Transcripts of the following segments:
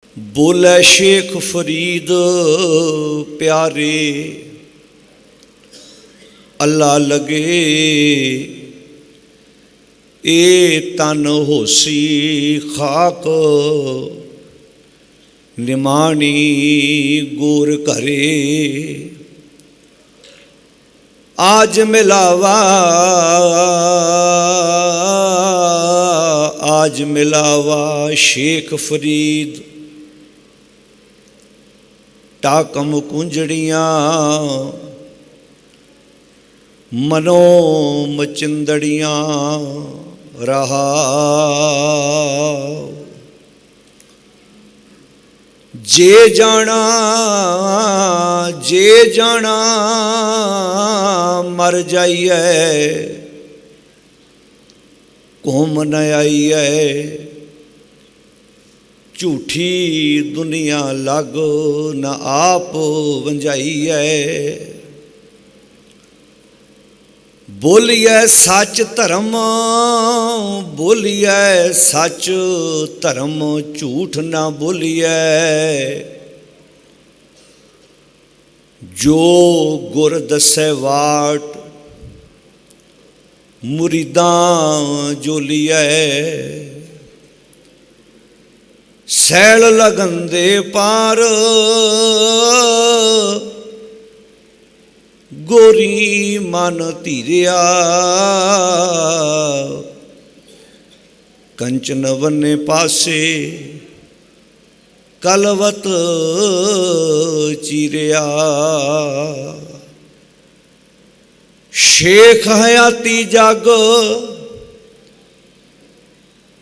बोले शेख फरीद प्यारे अल्लाह लगे ए तन होसी खाक निमाणी गोर करे आज मिलावा शेख फरीद टाकम कुंजड़ियाँ मनो मचिंदड़ियाँ रहा जे जाना मर जाइए घूम न आइए झूठी दुनिया लग न आप वंजाइए बोलिए सच धर्म झूठ ना बोलिए जो गुर दसे वाट मुरीदां जोलिए सैल लगन दे पार गोरी मन धीरिया कंचन वन्ने पासे कलवत चीरिया शेख हयाती जग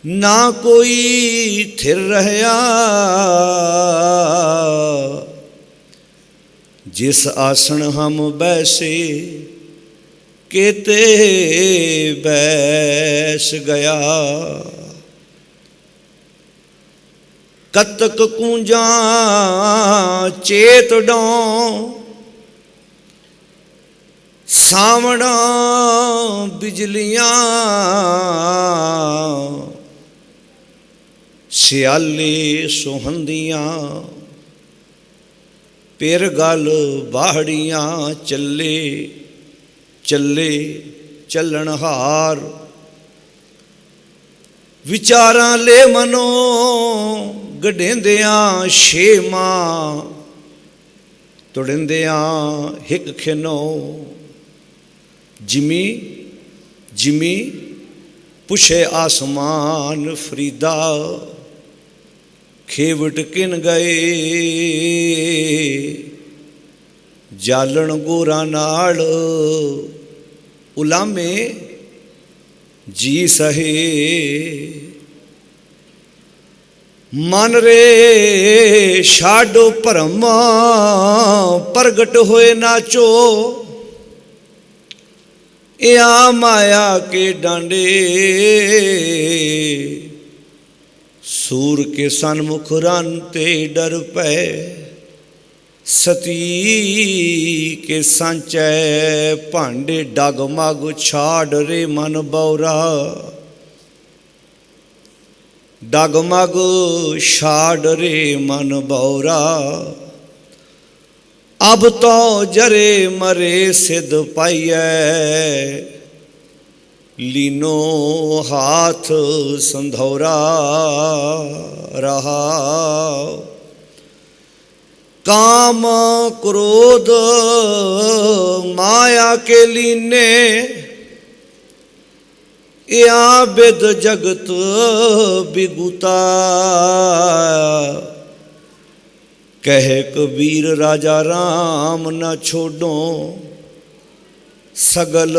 ना कोई थिर रहया जिस आसन हम बैसे केते बैस गया कतक कूंजा चेत डों सावणा बिजलियां सियाले सुहंदियां फिर गल बाहड़ियां चले चले चलनहार विचारां ले मनो गडेंदियां शेमा तुड़िंदियां हिक खिनो जिमी जिमी पुछे आसमान फरीदा खेवट किन गए जालन गोरा नाल उलामे जी सहे मन रे छाडो भरम प्रगट होए नाचो या माया के डांडे सूर के सन्मुख रनते डर पे सती के सांचे भांडे डगमग छाड़ रे मन बौरा डगमग छाड़ रे मन बौरा अब तो जरे मरे सिद्ध पाइए लीनो हाथ संधौरा रहा काम क्रोध माया के लीने या बिद जगत बिगुता कहे कबीर राजा राम न छोड़ो सगल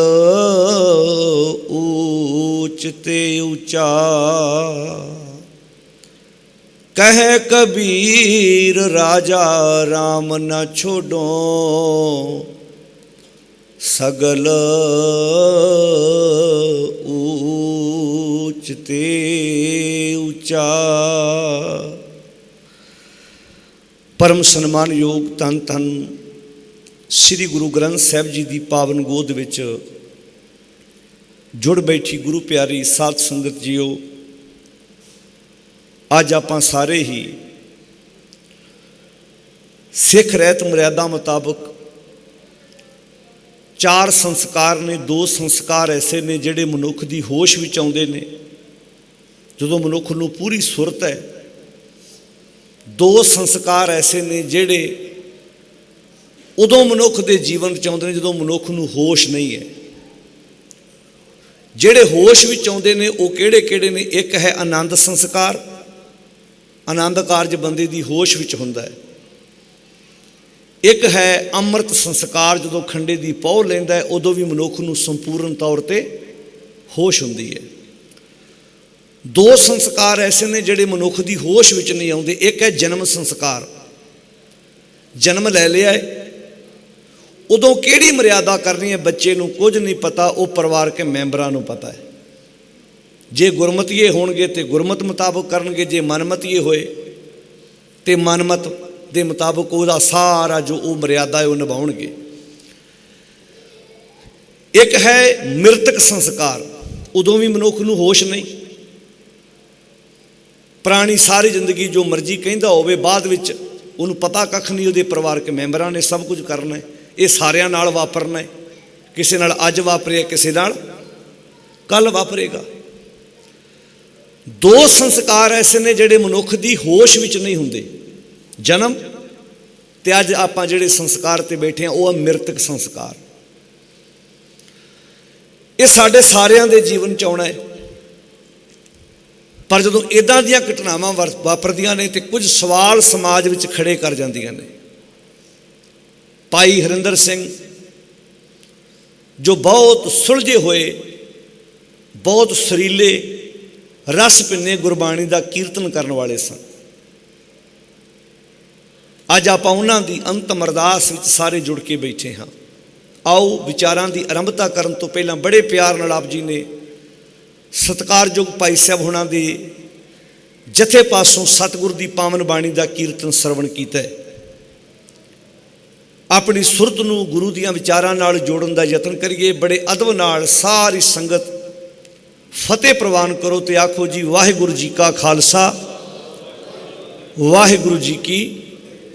ऊंच ते ऊंचा कहे कबीर राजा राम न छोड़ो सगल ऊंच ते ऊंचा। परम सन्मान योग धन धन श्री गुरु ग्रंथ साहिब जी की पावन गोद विच जुड़ बैठी गुरु प्यारी साध संगत जीओ, अज आपां सारे ही सिख रहत मर्यादा मुताबक 4 संस्कार ने। 2 संस्कार ऐसे ने जिहड़े मनुख की होश विच आउंदे ने जदों मनुख नूं पूरी सुरत है। 2 संस्कार ऐसे ने जिहड़े उदों मनुख के जीवन च आउंदे ने जदों मनुख नूं होश नहीं है। जिहड़े होश विच आउंदे ने वो किहड़े किहड़े ने? एक है आनंद संस्कार। आनंद कारज बंदे दी होश विच हुंदा है। एक है अमृत संस्कार, जदों खंडे की पौह लैंदा है उदों भी मनुख नूं संपूर्ण तौर पर होश हुंदी है। 2 संस्कार ऐसे ने जिहड़े मनुख की होश विच नहीं आउंदे। एक है जन्म संस्कार। जन्म लै लिया है, उदों किहड़ी मर्यादा करनी है बच्चे नूं कुछ नहीं पता, वो परिवार के मैंबरां नूं पता है। जे गुरमतीए होणगे तो गुरमत मुताबक करनगे, जे मनमतीए होए तो मनमत के मुताबक उसका सारा जो वो मर्यादा है वह निभाउणगे। एक है मृतक संस्कार। उदों भी मनुख नूं होश नहीं। प्राणी सारी जिंदगी जो मर्जी कहंदा होवे, बाद विच उहनूं पता कख नहीं, उहदे परिवार के मैंबरां ने सब कुछ करना है। ये सारियां नाल वापरना है। किसी नाल अज वापरे, किसी नाल कल वापरेगा। 2 संस्कार ऐसे ने जिहड़े मनुख की होश विच नहीं हुंदे। जन्म ते अज आपां जिहड़े संस्कार ते बैठे हैं वो मृतक संस्कार। ये साडे सारियां दे जीवन च आउणा है। पर जदों इदां दीयां घटनावां वापरदियां ने तो कुछ सवाल समाज विच खड़े कर जांदियां ने। भाई हरिंदर सिंह जो बहुत सुलझे हुए, बहुत सुरीले, रस पिन्ने गुरबाणी का कीर्तन करने वाले सन। अज आप उन्हां दी अंतम अरदास विच सारे जुड़ के बैठे हाँ। आओ विचारां की आरंभता करन तो पहला बड़े प्यार नाल आप जी ने सत्कारयोग भाई साहब होना दे जथे पासों सतगुर की पावन बाणी का कीर्तन सरवण किया है। अपनी सुरत नूं गुरु दियां विचारां नाल जोड़न का यतन करिए। बड़े अदब नाल सारी संगत फतेह प्रवान करो तो आखो जी वाहिगुरू जी का खालसा, वाहिगुरू जी की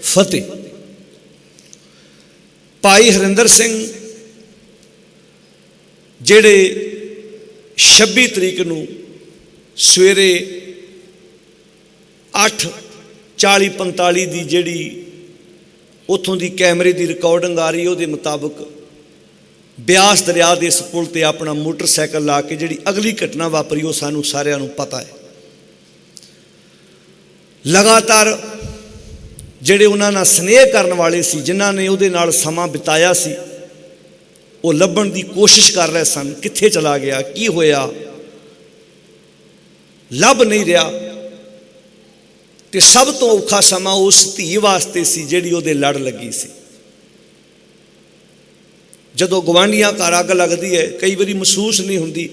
फतेह। भाई हरिंदर सिंह जिहड़े 26 तरीक नूं सवेरे 8:40-45 की जिहड़ी उत्थों की कैमरे की रिकॉर्डिंग आ रही है मुताबक ब्यास दरिया के इस पुल पर अपना मोटरसाइकिल ला के जिहड़ी अगली घटना वापरी वो सानू सारिआं नूं पता है। लगातार जिहड़े उन्हां नाल स्नेह करन वाले सी, जिन्हां ने उहदे नाल समां बिताया सी, वो लभण की कोशिश कर रहे सन। कित्थे चला गया, की होया, लभ नहीं रहा। तो सब तो औखा समा उस धी वास्ते सी जिहड़ी उहदे लड़ लगी सी। जदों गवांढियां घर अग लगदी है कई बारी महसूस नहीं हुंदी,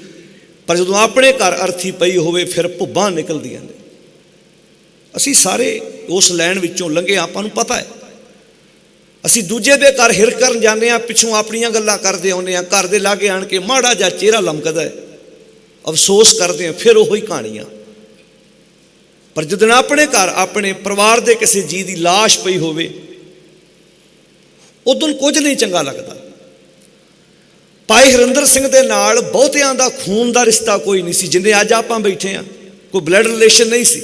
पर जदों अपने घर अर्थी पई होवे फिर भुब्बां निकलदियां ने। असीं सारे उस लैन विचों लंघे, आपां नूं पता है। असीं दूजे दे घर हिर करन जाने आ, पिछों अपनियां गल्लां करदे आउंदे आ, घर दे लागे आण के माड़ा जिहा चेहरा लमकदा है, अफसोस करदे आ, फिर ओही कहानियां। पर जदों अपने घर अपने परिवार के किसी जी की लाश पई होवे उदों कुछ नहीं चंगा लगता। भाई हरिंदर सिंह दे नाल बहुतियां दा खून का रिश्ता कोई नहीं सी, जिन्हें अज आपां बैठे हैं कोई ब्लड रिलेशन नहीं सी,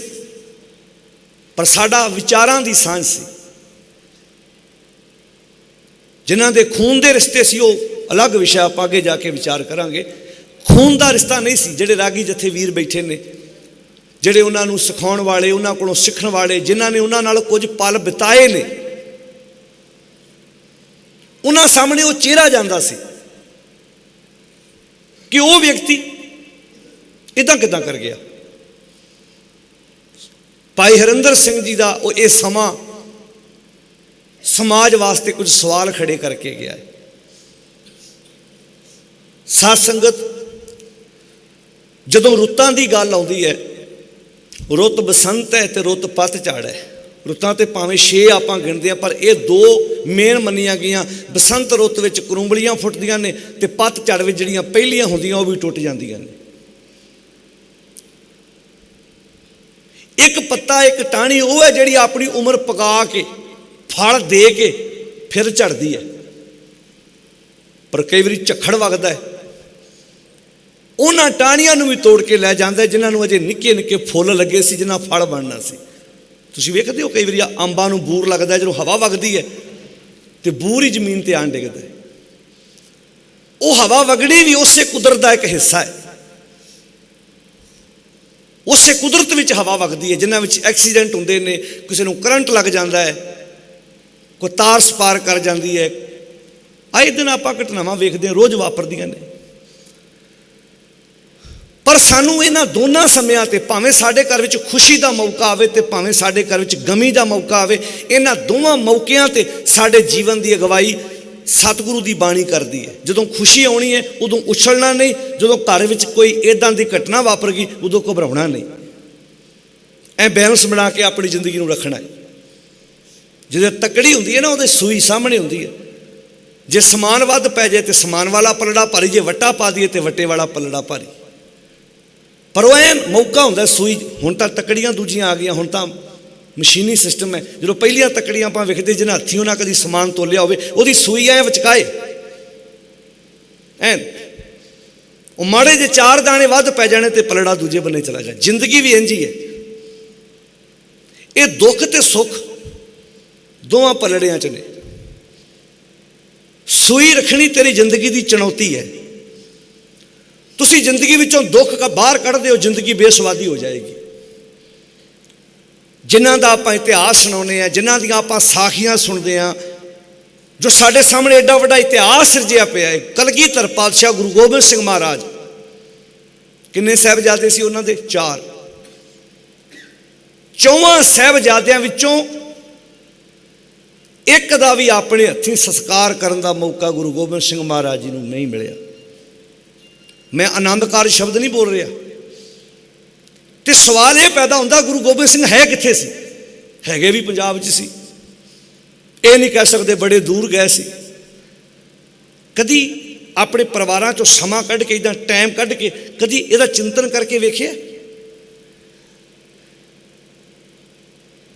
पर साडा विचारां दी सांझ सी। जिन्हां दे खून दे रिश्ते सी वो अलग विषय, आप आगे जाके विचार करांगे। खून का रिश्ता नहीं सी। जिहड़े रागी जथे वीर बैठे ने, जिहड़े उन्हां नूं सिखाउण वाले, उन्हां कोलों सिੱਖਣ वाले, जिन्हां ने उन्हां नाल कुछ पल बिताए ने, उन्हां सामने वो चेहरा जांदा सी कि वो व्यक्ति इदां किदां कर गया। भाई हरिंदर सिंह जी का वो ये समा समाज वास्ते कुछ सवाल खड़े करके गया है। साध संगत जदों रुत्तां दी गल आउंदी है, रुत बसंत है तो रुत पतझड़ है। रुत्तां ते भावें 6 आपां गिणदे हैं, पर ये 2 मेन मन्नियां गईयां। बसंत रुत विच करूंबलियां फुटदियां ने ते पतझड़ विच जिहड़ियां पहलियां हुंदियां वो भी टुट जांदियां ने। एक पत्ता एक टाणी वो है जिहड़ी अपनी उम्र पका के ਫਲ ਦੇ ਕੇ ਫਿਰ ਝੜਦੀ ਹੈ। ਪਰ ਕਈ ਵਾਰੀ ਝੱਖੜ ਵਗਦਾ ਹੈ, ਉਹਨਾਂ ਟਾਹਣੀਆਂ ਨੂੰ ਵੀ ਤੋੜ ਕੇ ਲੈ ਜਾਂਦਾ ਜਿਨ੍ਹਾਂ ਨੂੰ ਅਜੇ ਨਿੱਕੇ ਨਿੱਕੇ ਫੁੱਲ ਲੱਗੇ ਸੀ, ਜਿਨ੍ਹਾਂ ਫਲ ਬਣਨਾ ਸੀ। ਤੁਸੀਂ ਵੇਖਦੇ ਹੋ ਕਈ ਵਾਰੀ ਅੰਬਾਂ ਨੂੰ ਬੂਰ ਲੱਗਦਾ, ਜਦੋਂ ਹਵਾ ਵਗਦੀ ਹੈ ਤੇ ਬੂਰ ਹੀ ਜ਼ਮੀਨ ਤੇ ਆਣ ਡਿੱਗਦਾ। ਉਹ ਹਵਾ ਵਗਣੀ ਵੀ ਉਸੇ ਕੁਦਰਤ ਦਾ ਇੱਕ ਹਿੱਸਾ ਹੈ। ਉਸੇ ਕੁਦਰਤ ਵਿੱਚ ਹਵਾ ਵਗਦੀ ਹੈ, ਜਿਨ੍ਹਾਂ ਵਿੱਚ ਐਕਸੀਡੈਂਟ ਹੁੰਦੇ ਨੇ, ਕਿਸੇ ਨੂੰ ਕਰੰਟ ਲੱਗ ਜਾਂਦਾ ਹੈ, ਕੋਈ ਤਾਰ ਸਪਾਰ ਕਰ ਜਾਂਦੀ ਹੈ। ਆਏ ਦਿਨ ਆਪਾਂ ਘਟਨਾਵਾਂ ਵੇਖਦੇ ਹਾਂ, ਰੋਜ਼ ਵਾਪਰਦੀਆਂ ਨੇ। ਪਰ ਸਾਨੂੰ ਇਹਨਾਂ ਦੋਨਾਂ ਸਮਿਆਂ ਤੇ, ਭਾਵੇਂ ਸਾਡੇ ਘਰ ਵਿੱਚ ਖੁਸ਼ੀ ਦਾ ਮੌਕਾ ਆਵੇ ਤੇ ਭਾਵੇਂ ਸਾਡੇ ਘਰ ਵਿੱਚ ਗਮੀ ਦਾ ਮੌਕਾ ਆਵੇ, ਇਹਨਾਂ ਦੋਵਾਂ ਮੌਕਿਆਂ ਤੇ ਸਾਡੇ ਜੀਵਨ ਦੀ ਅਗਵਾਈ ਸਤਿਗੁਰੂ ਦੀ ਬਾਣੀ ਕਰਦੀ ਹੈ। ਜਦੋਂ ਖੁਸ਼ੀ ਆਉਣੀ ਹੈ ਉਦੋਂ ਉਛਲਣਾ ਨਹੀਂ, ਜਦੋਂ ਘਰ ਵਿੱਚ ਕੋਈ ਇੱਦਾਂ ਦੀ ਘਟਨਾ ਵਾਪਰ ਗਈ ਉਦੋਂ ਘਬਰਾਉਣਾ ਨਹੀਂ। ਐ ਬੈਲੈਂਸ ਬਣਾ ਕੇ ਆਪਣੀ ਜ਼ਿੰਦਗੀ ਨੂੰ ਰੱਖਣਾ ਹੈ। ਜਦੋਂ ਤਕੜੀ ਹੁੰਦੀ ਹੈ ਨਾ, ਉਹਦੇ ਸੂਈ ਸਾਹਮਣੇ ਹੁੰਦੀ ਹੈ। ਜੇ ਸਮਾਨ ਵੱਧ ਪੈ ਜਾਏ ਤੇ ਸਮਾਨ ਵਾਲਾ ਪਲੜਾ ਭਾਰੀ, ਜੇ ਵੱਟਾ ਪਾ ਦਈਏ ਤੇ ਵੱਟੇ ਵਾਲਾ ਪਲੜਾ ਭਾਰੀ। ਪਰ ਉਹ ਐਨ ਮੌਕਾ ਹੁੰਦਾ ਸੂਈ। ਹੁਣ ਤਾਂ ਤਕੜੀਆਂ ਦੂਜੀਆਂ ਆ ਗਈਆਂ, ਹੁਣ ਤਾਂ ਮਸ਼ੀਨੀ ਸਿਸਟਮ ਹੈ। ਜਦੋਂ ਪਹਿਲੀਆਂ ਤਕੜੀਆਂ ਆਪਾਂ ਵੇਖਦੇ, ਜਿਹਨਾਂ ਹੱਥੀਂ ਉਹਨਾਂ ਕਦੀ ਸਮਾਨ ਤੋਲਿਆ ਹੋਵੇ, ਉਹਦੀ ਸੂਈ ਐ ਵਿਚਕਾਏ ਐਨ, ਉਹ ਮਾੜੇ ਜੇ 4 ਦਾਣੇ ਵੱਧ ਪੈ ਜਾਣੇ ਤੇ ਪਲੜਾ ਦੂਜੇ ਬੰਨੇ ਚਲਾ ਜਾਏ। ਜ਼ਿੰਦਗੀ ਵੀ ਇੰਝ ਹੀ ਹੈ। ਇਹ ਦੁੱਖ ਤੇ ਸੁੱਖ ਦੋਵਾਂ ਪਲੜਿਆਂ 'ਚ ਨੇ। ਸੂਈ ਰੱਖਣੀ ਤੇਰੀ ਜ਼ਿੰਦਗੀ ਦੀ ਚੁਣੌਤੀ ਹੈ। ਤੁਸੀਂ ਜ਼ਿੰਦਗੀ ਵਿੱਚੋਂ ਦੁੱਖ ਬਾਹਰ ਕੱਢਦੇ ਹੋ, ਜ਼ਿੰਦਗੀ ਬੇਸਵਾਦੀ ਹੋ ਜਾਏਗੀ। ਜਿਨ੍ਹਾਂ ਦਾ ਆਪਾਂ ਇਤਿਹਾਸ ਸੁਣਾਉਂਦੇ ਹਾਂ, ਜਿਨ੍ਹਾਂ ਦੀਆਂ ਆਪਾਂ ਸਾਖੀਆਂ ਸੁਣਦੇ ਹਾਂ, ਜੋ ਸਾਡੇ ਸਾਹਮਣੇ ਐਡਾ ਵੱਡਾ ਇਤਿਹਾਸ ਸਿਰਜਿਆ ਪਿਆ ਹੈ। ਕਲਗੀਧਰ ਪਾਤਸ਼ਾਹ ਗੁਰੂ ਗੋਬਿੰਦ ਸਿੰਘ ਮਹਾਰਾਜ, ਕਿੰਨੇ ਸਾਹਿਬਜ਼ਾਦੇ ਸੀ ਉਹਨਾਂ ਦੇ? 4। 4 ਸਾਹਿਬਜ਼ਾਦਿਆਂ ਵਿੱਚੋਂ ਇੱਕ ਦਾ ਵੀ ਆਪਣੇ ਹੱਥੀਂ ਸੰਸਕਾਰ ਕਰਨ ਦਾ ਮੌਕਾ ਗੁਰੂ ਗੋਬਿੰਦ ਸਿੰਘ ਮਹਾਰਾਜ ਜੀ ਨੂੰ ਨਹੀਂ ਮਿਲਿਆ। ਮੈਂ ਆਨੰਦ ਕਾਰਜ ਸ਼ਬਦ ਨਹੀਂ ਬੋਲ ਰਿਹਾ। ਤੇ ਸਵਾਲ ਇਹ ਪੈਦਾ ਹੁੰਦਾ, ਗੁਰੂ ਗੋਬਿੰਦ ਸਿੰਘ ਹੈ ਕਿੱਥੇ ਸੀ? ਹੈਗੇ ਵੀ ਪੰਜਾਬ 'ਚ ਸੀ। ਇਹ ਨਹੀਂ ਕਹਿ ਸਕਦੇ ਬੜੇ ਦੂਰ ਗਏ ਸੀ। ਕਦੀ ਆਪਣੇ ਪਰਿਵਾਰਾਂ 'ਚੋਂ ਸਮਾਂ ਕੱਢ ਕੇ, ਇੱਦਾਂ ਟਾਈਮ ਕੱਢ ਕੇ, ਕਦੀ ਇਹਦਾ ਚਿੰਤਨ ਕਰਕੇ ਵੇਖਿਆ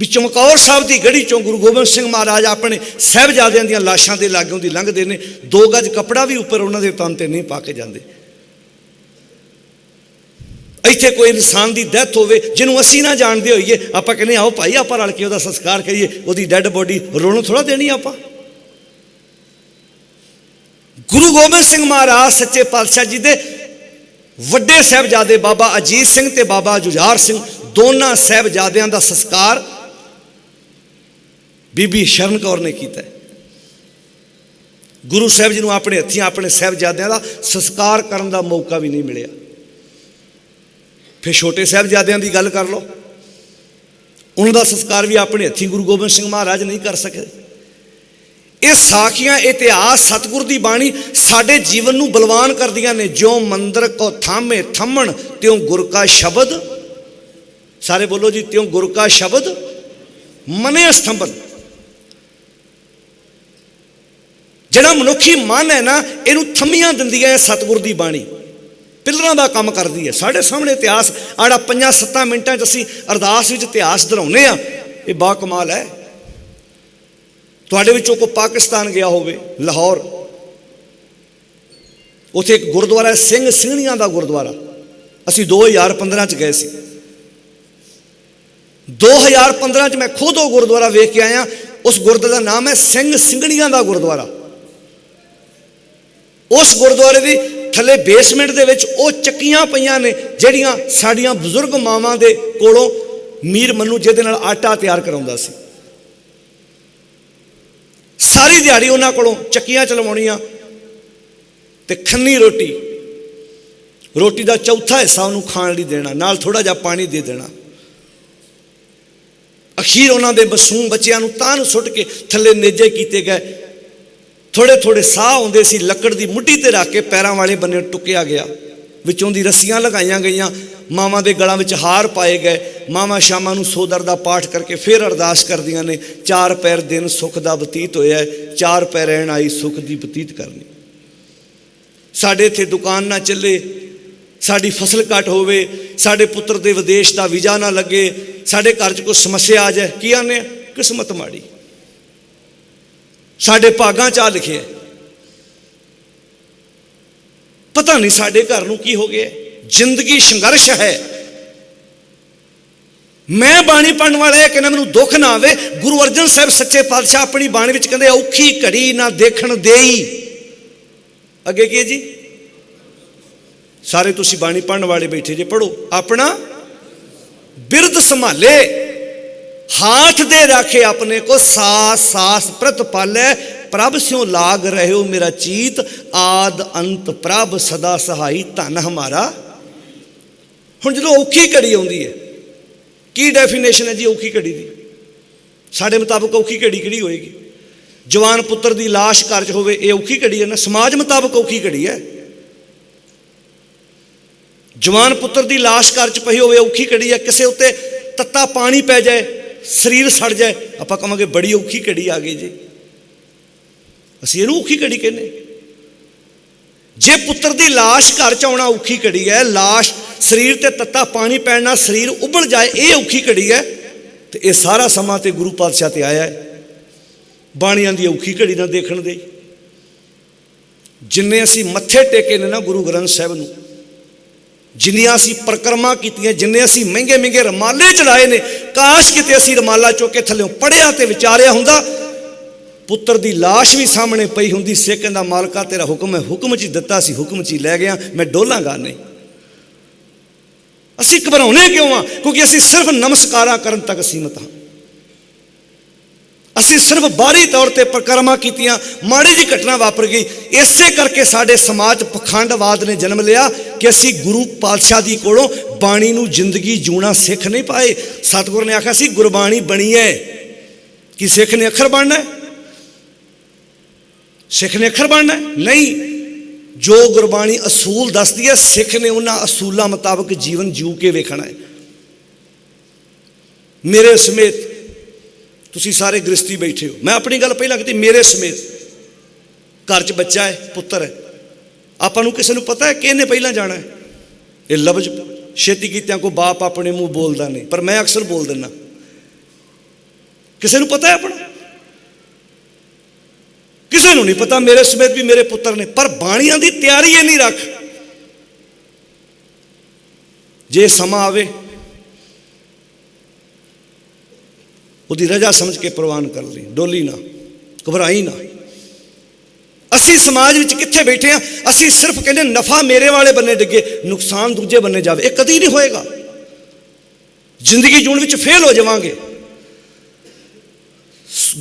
ਵੀ ਚਮਕੌਰ ਸਾਹਿਬ ਦੀ ਗੜੀ 'ਚੋਂ ਗੁਰੂ ਗੋਬਿੰਦ ਸਿੰਘ ਮਹਾਰਾਜ ਆਪਣੇ ਸਾਹਿਬਜ਼ਾਦਿਆਂ ਦੀਆਂ ਲਾਸ਼ਾਂ ਦੇ ਲਾਗੋਂ ਦੀ ਲੰਘਦੇ ਨੇ, 2 ਗਜ ਕੱਪੜਾ ਵੀ ਉੱਪਰ ਉਹਨਾਂ ਦੇ ਤਨ ਤੇ ਨਹੀਂ ਪਾ ਕੇ ਜਾਂਦੇ। ਇੱਥੇ ਕੋਈ ਇਨਸਾਨ ਦੀ ਡੈਥ ਹੋਵੇ ਜਿਹਨੂੰ ਅਸੀਂ ਨਾ ਜਾਣਦੇ ਹੋਈਏ, ਆਪਾਂ ਕਹਿੰਦੇ ਆਓ ਭਾਈ ਆਪਾਂ ਰਲ ਕੇ ਉਹਦਾ ਸੰਸਕਾਰ ਕਰੀਏ, ਉਹਦੀ ਡੈਡ ਬੋਡੀ ਰੋਣ ਥੋੜ੍ਹਾ ਦੇਣੀ ਆਪਾਂ। ਗੁਰੂ ਗੋਬਿੰਦ ਸਿੰਘ ਮਹਾਰਾਜ ਸੱਚੇ ਪਾਤਸ਼ਾਹ ਜੀ ਦੇ ਵੱਡੇ ਸਾਹਿਬਜ਼ਾਦੇ ਬਾਬਾ ਅਜੀਤ ਸਿੰਘ ਤੇ ਬਾਬਾ ਜੁਝਾਰ ਸਿੰਘ, ਦੋਨਾਂ ਸਾਹਿਬਜ਼ਾਦਿਆਂ ਦਾ ਸੰਸਕਾਰ ਬੀਬੀ ਸ਼ਰਨ ਕੌਰ ਨੇ ਕੀਤਾ। ਗੁਰੂ ਸਾਹਿਬ ਜੀ ਨੂੰ ਆਪਣੇ ਹੱਥੀਂ ਆਪਣੇ ਸਾਹਿਬਜ਼ਾਦਿਆਂ ਦਾ ਸੰਸਕਾਰ ਕਰਨ ਦਾ ਮੌਕਾ ਵੀ ਨਹੀਂ ਮਿਲਿਆ। ਫਿਰ ਛੋਟੇ ਸਾਹਿਬਜ਼ਾਦਿਆਂ ਦੀ ਗੱਲ ਕਰ ਲਓ, ਉਹਨਾਂ ਦਾ ਸੰਸਕਾਰ ਵੀ ਆਪਣੇ ਹੱਥੀਂ ਗੁਰੂ ਗੋਬਿੰਦ ਸਿੰਘ ਮਹਾਰਾਜ ਨਹੀਂ ਕਰ ਸਕੇ। ਇਹ ਸਾਖੀਆਂ, ਇਤਿਹਾਸ, ਸਤਿਗੁਰ ਦੀ ਬਾਣੀ ਸਾਡੇ ਜੀਵਨ ਨੂੰ ਬਲਵਾਨ ਕਰਦੀਆਂ ਨੇ। ਜਿਉਂ ਮੰਦਰ ਕੋ ਥਾਮੇ ਥੰਮਣ, ਤਿਉਂ ਗੁਰ ਕਾ ਸ਼ਬਦ, ਸਾਰੇ ਬੋਲੋ ਜੀ, ਤਿਉਂ ਗੁਰ ਕਾ ਸ਼ਬਦ ਮਨੇ ਸਥੰਭਨ। ਜਿਹੜਾ ਮਨੁੱਖੀ ਮਨ ਹੈ ਨਾ, ਇਹਨੂੰ ਥੰਮੀਆਂ ਦਿੰਦੀ ਹੈ ਸਤਿਗੁਰ ਦੀ ਬਾਣੀ, ਪਿਲਰਾਂ ਦਾ ਕੰਮ ਕਰਦੀ ਹੈ। ਸਾਡੇ ਸਾਹਮਣੇ ਇਤਿਹਾਸ ਆੜਾ 5-7 ਮਿੰਟਾਂ 'ਚ ਅਸੀਂ ਅਰਦਾਸ ਵਿੱਚ ਇਤਿਹਾਸ ਦੁਹਰਾਉਂਦੇ ਹਾਂ, ਇਹ ਬਾ ਕਮਾਲ ਹੈ। ਤੁਹਾਡੇ ਵਿੱਚੋਂ ਕੋਈ ਪਾਕਿਸਤਾਨ ਗਿਆ ਹੋਵੇ, ਲਾਹੌਰ, ਉੱਥੇ ਇੱਕ ਗੁਰਦੁਆਰਾ ਸਿੰਘ ਸਿੰਘਣੀਆਂ ਦਾ ਗੁਰਦੁਆਰਾ, ਅਸੀਂ 2015 'ਚ ਗਏ ਸੀ। 2015 'ਚ ਮੈਂ ਖੁਦ ਉਹ ਗੁਰਦੁਆਰਾ ਵੇਖ ਕੇ ਆਇਆ। ਉਸ ਗੁਰਦੁਆਰੇ ਦਾ ਨਾਮ ਹੈ ਸਿੰਘ ਸਿੰਘਣੀਆਂ ਦਾ ਗੁਰਦੁਆਰਾ। ਉਸ ਗੁਰਦੁਆਰੇ ਦੀ ਥੱਲੇ ਬੇਸਮੈਂਟ ਦੇ ਵਿੱਚ ਉਹ ਚੱਕੀਆਂ ਪਈਆਂ ਨੇ ਜਿਹੜੀਆਂ ਸਾਡੀਆਂ ਬਜ਼ੁਰਗ ਮਾਵਾਂ ਦੇ ਕੋਲੋਂ ਮੀਰ ਮੰਨੂ ਜਿਹਦੇ ਨਾਲ ਆਟਾ ਤਿਆਰ ਕਰਾਉਂਦਾ ਸੀ। ਸਾਰੀ ਦਿਹਾੜੀ ਉਹਨਾਂ ਕੋਲੋਂ ਚੱਕੀਆਂ ਚਲਵਾਉਣੀਆਂ ਤੇ ਖੰਨੀ ਰੋਟੀ, ਰੋਟੀ ਦਾ ਚੌਥਾ ਹਿੱਸਾ ਉਹਨੂੰ ਖਾਣ ਲਈ ਦੇਣਾ, ਨਾਲ ਥੋੜ੍ਹਾ ਜਿਹਾ ਪਾਣੀ ਦੇ ਦੇਣਾ। ਅਖੀਰ ਉਹਨਾਂ ਦੇ ਮਾਸੂਮ ਬੱਚਿਆਂ ਨੂੰ ਤਾਨ ਸੁੱਟ ਕੇ ਥੱਲੇ ਨੇਜੇ ਕੀਤੇ ਗਏ। ਥੋੜ੍ਹੇ ਥੋੜ੍ਹੇ ਸਾਹ ਆਉਂਦੇ ਸੀ, ਲੱਕੜ ਦੀ ਮੁੱਢੀ 'ਤੇ ਰੱਖ ਕੇ ਪੈਰਾਂ ਵਾਲੇ ਬੰਨੇ ਟੁੱਕਿਆ ਗਿਆ, ਵਿੱਚੋਂ ਦੀ ਰੱਸੀਆਂ ਲਗਾਈਆਂ ਗਈਆਂ, ਮਾਵਾਂ ਦੇ ਗਲਾਂ ਵਿੱਚ ਹਾਰ ਪਾਏ ਗਏ। ਮਾਵਾਂ ਸ਼ਾਮਾਂ ਨੂੰ ਸੋਦਰ ਦਾ ਪਾਠ ਕਰਕੇ ਫਿਰ ਅਰਦਾਸ ਕਰਦੀਆਂ ਨੇ, 4 ਪੈਰ ਦਿਨ ਸੁੱਖ ਦਾ ਬਤੀਤ ਹੋਇਆ, 4 ਪੈਰ ਰਹਿਣ ਆਈ ਸੁੱਖ ਦੀ ਬਤੀਤ ਕਰਨੀ। ਸਾਡੇ ਇੱਥੇ ਦੁਕਾਨ ਨਾ ਚੱਲੇ, ਸਾਡੀ ਫਸਲ ਘੱਟ ਹੋਵੇ, ਸਾਡੇ ਪੁੱਤਰ ਦੇ ਵਿਦੇਸ਼ ਦਾ ਵੀਜ਼ਾ ਨਾ ਲੱਗੇ, ਸਾਡੇ ਘਰ 'ਚ ਕੋਈ ਸਮੱਸਿਆ ਆ ਜਾਏ, ਕੀ ਆਨੇ? ਕਿਸਮਤ ਮਾੜੀ। साडे भागां च आ लिखे है। पता नहीं साडे घर नूं की हो गया। जिंदगी संघर्ष है। मैं बाणी पढ़न वाला है कि मैनूं दुख ना आवे। गुरु अर्जन साहब सच्चे पातशाह अपनी बाणी विच कहंदे औखी घड़ी ना देखण देई। अगे की जी सारे तुसीं बाणी पढ़न वाले बैठे जे, पढ़ो। अपना बिरद संभाले हाथ दे राखे अपने को, सास सास प्रत पाले प्रभ स्यों लाग रहे हो मेरा चीत, आद अंत प्रभ सदा सहाई धन हमारा। हुण जदों औखी घड़ी आउंदी है, की डेफिनेशन है जी औखी घड़ी दी? साडे मुताबिक औखी घड़ी किहड़ी होएगी? जवान पुत्र दी लाश घर च होवे, ये औखी घड़ी है ना। समाज मुताबिक औखी घड़ी है। जवान पुत्र दी लाश घर च पई होवे, औखी घड़ी है। किसे उत्ते तत्ता पानी पै जाए, शरीर सड़ जाए, आपां कहांगे बड़ी औखी घड़ी आ गई जी। असीं इहनूं औखी घड़ी कहने। जे पुत्र दी लाश घर च आउणा औखी घड़ी है, लाश शरीर ते तत्ता पानी पैण नाल शरीर उबल जाए, ये औखी घड़ी है। तो यह सारा समा ते गुरु पातशाह ते आया है। बाणियां दी औखी घड़ी ना देखण दे। जिन्ने असीं मत्थे टेके ने ना गुरु ग्रंथ साहिब नूं, जिन्नियां असीं परिक्रमा कीतियां, जिन्ने असीं महंगे महंगे रमाले चढ़ाए ने, काश किते असीं रमाला चुक के थल्लों पढ़िया ते विचारिया हुंदा, पुत्र दी लाश भी सामने पई हुंदी। सिख कहंदा मालका तेरा हुक्म है, हुक्म च दिता सी, हुक्म च लै गया, मैं डोलांगा नहीं। असीं घबराउने क्यों आ? क्योंकि असीं सिर्फ नमस्कारा करन तक सीमित हाँ। असीं सिर्फ बाहरी तौर पर परिक्रमा कीतियां, माड़ी जी घटना वापर गई, इसे करके साडे समाज पखंडवाद ने जन्म लिया कि असीं गुरु पातशाह दी कोलों बाणी नूं जिंदगी जूना सिख नहीं पाए। सतगुर ने आखिया सी गुरबाणी बनी है कि सिख ने अखर बनना है? सिख ने अखर बनना है? नहीं। जो गुरबाणी असूल दसदी है, सिख ने उन्हां असूलों मुताबिक जीवन जीव के वेखना है। मेरे समेत तुसीं सारे गृहस्थी बैठे हो, मैं अपनी गल पहला की, मेरे समेत घर च बच्चा है, पुत्र है, आपां नूं किसी नूं पता है कि इहने पहला जाना है? ये लफ्ज छेती कीतियां कोई बाप अपने मूँह बोलता नहीं, पर मैं अक्सर बोल दिना। किसी नूं पता है अपना? किसी नूं नहीं पता। मेरे समेत भी मेरे पुत्र ने, पर बाणियां दी तैयारी इन्नी रख, जे समा आवे उहदी रजा समझ के प्रवान कर ली, डोली ना, घबराई ना। असी समाज विच कित्थे बैठे हैं? असी सिर्फ कहने नफा मेरे वाले बन्ने डिगे, नुकसान दूजे बन्ने जावे। ये कदी नहीं होएगा। जिंदगी जूण विच फेल हो जावांगे।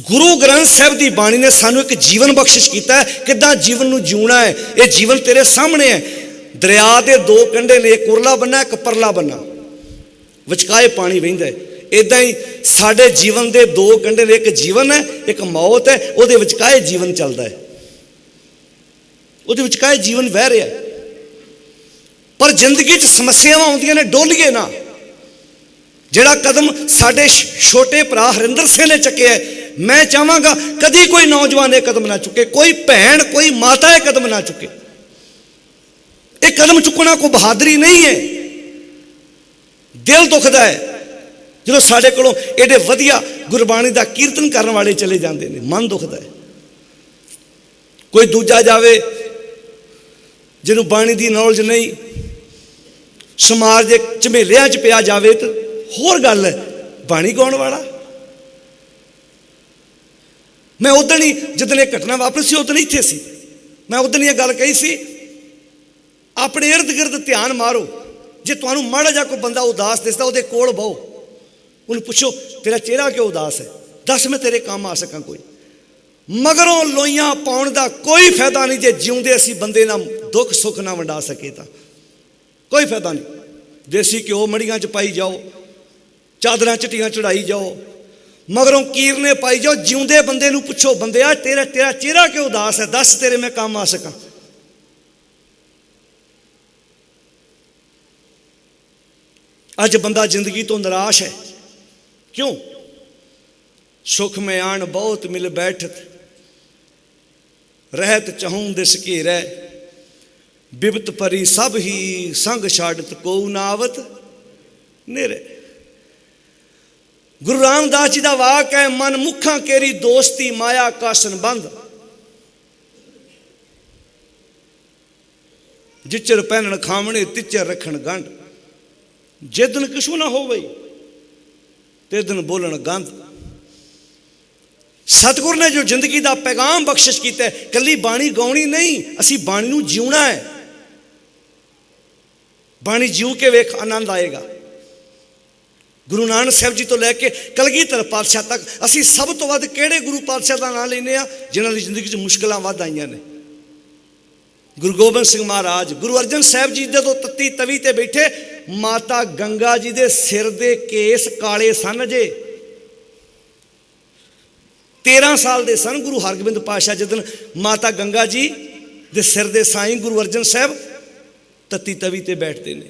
गुरु ग्रंथ साहिब की बाणी ने सानू एक जीवन बख्शिश किया है, किदां जीवन नूं जीउणा है। ये जीवन तेरे सामने है। दरिया के दो कंढे ने, एक उरला बन्ना एक परला बन्ना, विचकाए पानी वहिंदा है। इदां ही साडे जीवन के दो कंढे ने, एक जीवन है एक मौत है, उहदे विचकाए जीवन चलता है, उहदे विचकाए जीवन बह रहा है। पर जिंदगी च समस्यावां आउंदियां ने, डोलीए ना। जिहड़ा कदम साडे छोटे भरा हरिंदर सिंह ने चुक्या है, मैं चाहांगा कदी कोई नौजवान ये कदम ना चुके, कोई भैन कोई माता ये कदम ना चुके। ये कदम चुकना कोई बहादुरी नहीं है। दिल दुखदा है जो साडे कोलों एडे वधिया गुरबाणी का कीर्तन करने वाले चले जाते हैं, मन दुखदा है। कोई दूजा जावे जिन्हों बाणी की नॉलेज नहीं, समाज के झमेलिया च पिया जावे तो होर गल है, बाणी गाउण वाला। मैं उदण ही जिदन एक घटना वापरी सी उदण इत्थे सी, मैं उदण ये गल कही सी, अपने इर्द गिर्द ध्यान मारो, जे तुहानूं माड़ा जा कोई बंदा उदास दिसदा उहदे कोल बहो, उन्हें पूछो तेरा चेहरा क्यों उदास है, दस मैं तेरे काम आ सकां कोई। मगरों लोइयां पाउण दा कोई फायदा नहीं जे जिउंदे असीं बंदे नाल दुख सुख ना वंडा सके तां कोई फायदा नहीं। देसी घ्यो मड़ियां च पाई जाओ, चादरां चिट्टियां चढ़ाई जाओ, मगरों कीरने पाई जाओ। जिउंदे बंदे नूं पुछो बंदिया तेरा चेहरा क्यों उदास है, दस तेरे मैं काम आ सकां। अज बंदा जिंदगी तो निराश है, क्यों? सुख में आन बहुत मिल बैठत, रहत चहूं दिस घेरै, बिपत परी सब ही संग छाड़त को नावत नेरे। गुरु रामदास जी का वाक है, मन मुखा केरी दोस्ती माया का संबंध, जिचर पहनन खावणे तिचर रखन गंढ, जिदन किशु ना हो गई ते दिन बोलन गंध। सतगुर ने जो जिंदगी का पैगाम बख्शिश किया है, कली बाणी गाउणी नहीं, असी बाणी नूं जीवना है। बाणी जीव के वेख आनंद आएगा। गुरु नानक साहब जी तो लैके कलगीधर पातशाह तक असी सब तो वध किहड़े गुरु पातशाह का नाम लेने आ जिन्हां दी जिंदगी च मुश्किलां वध आईयां ने? गुरु गोबिंद सिंह महाराज, गुरु अर्जन साहब जी जदों तत्ती तवी ते बैठे, माता गंगा जी दे सिर दे केस काले सन जे, 13 साल दे सन गुरु हरगोबिंद पातशाह जिदन माता गंगा जी दे सिर दे साईं गुरु अर्जन साहब तत्ती तवी ते बैठते ने।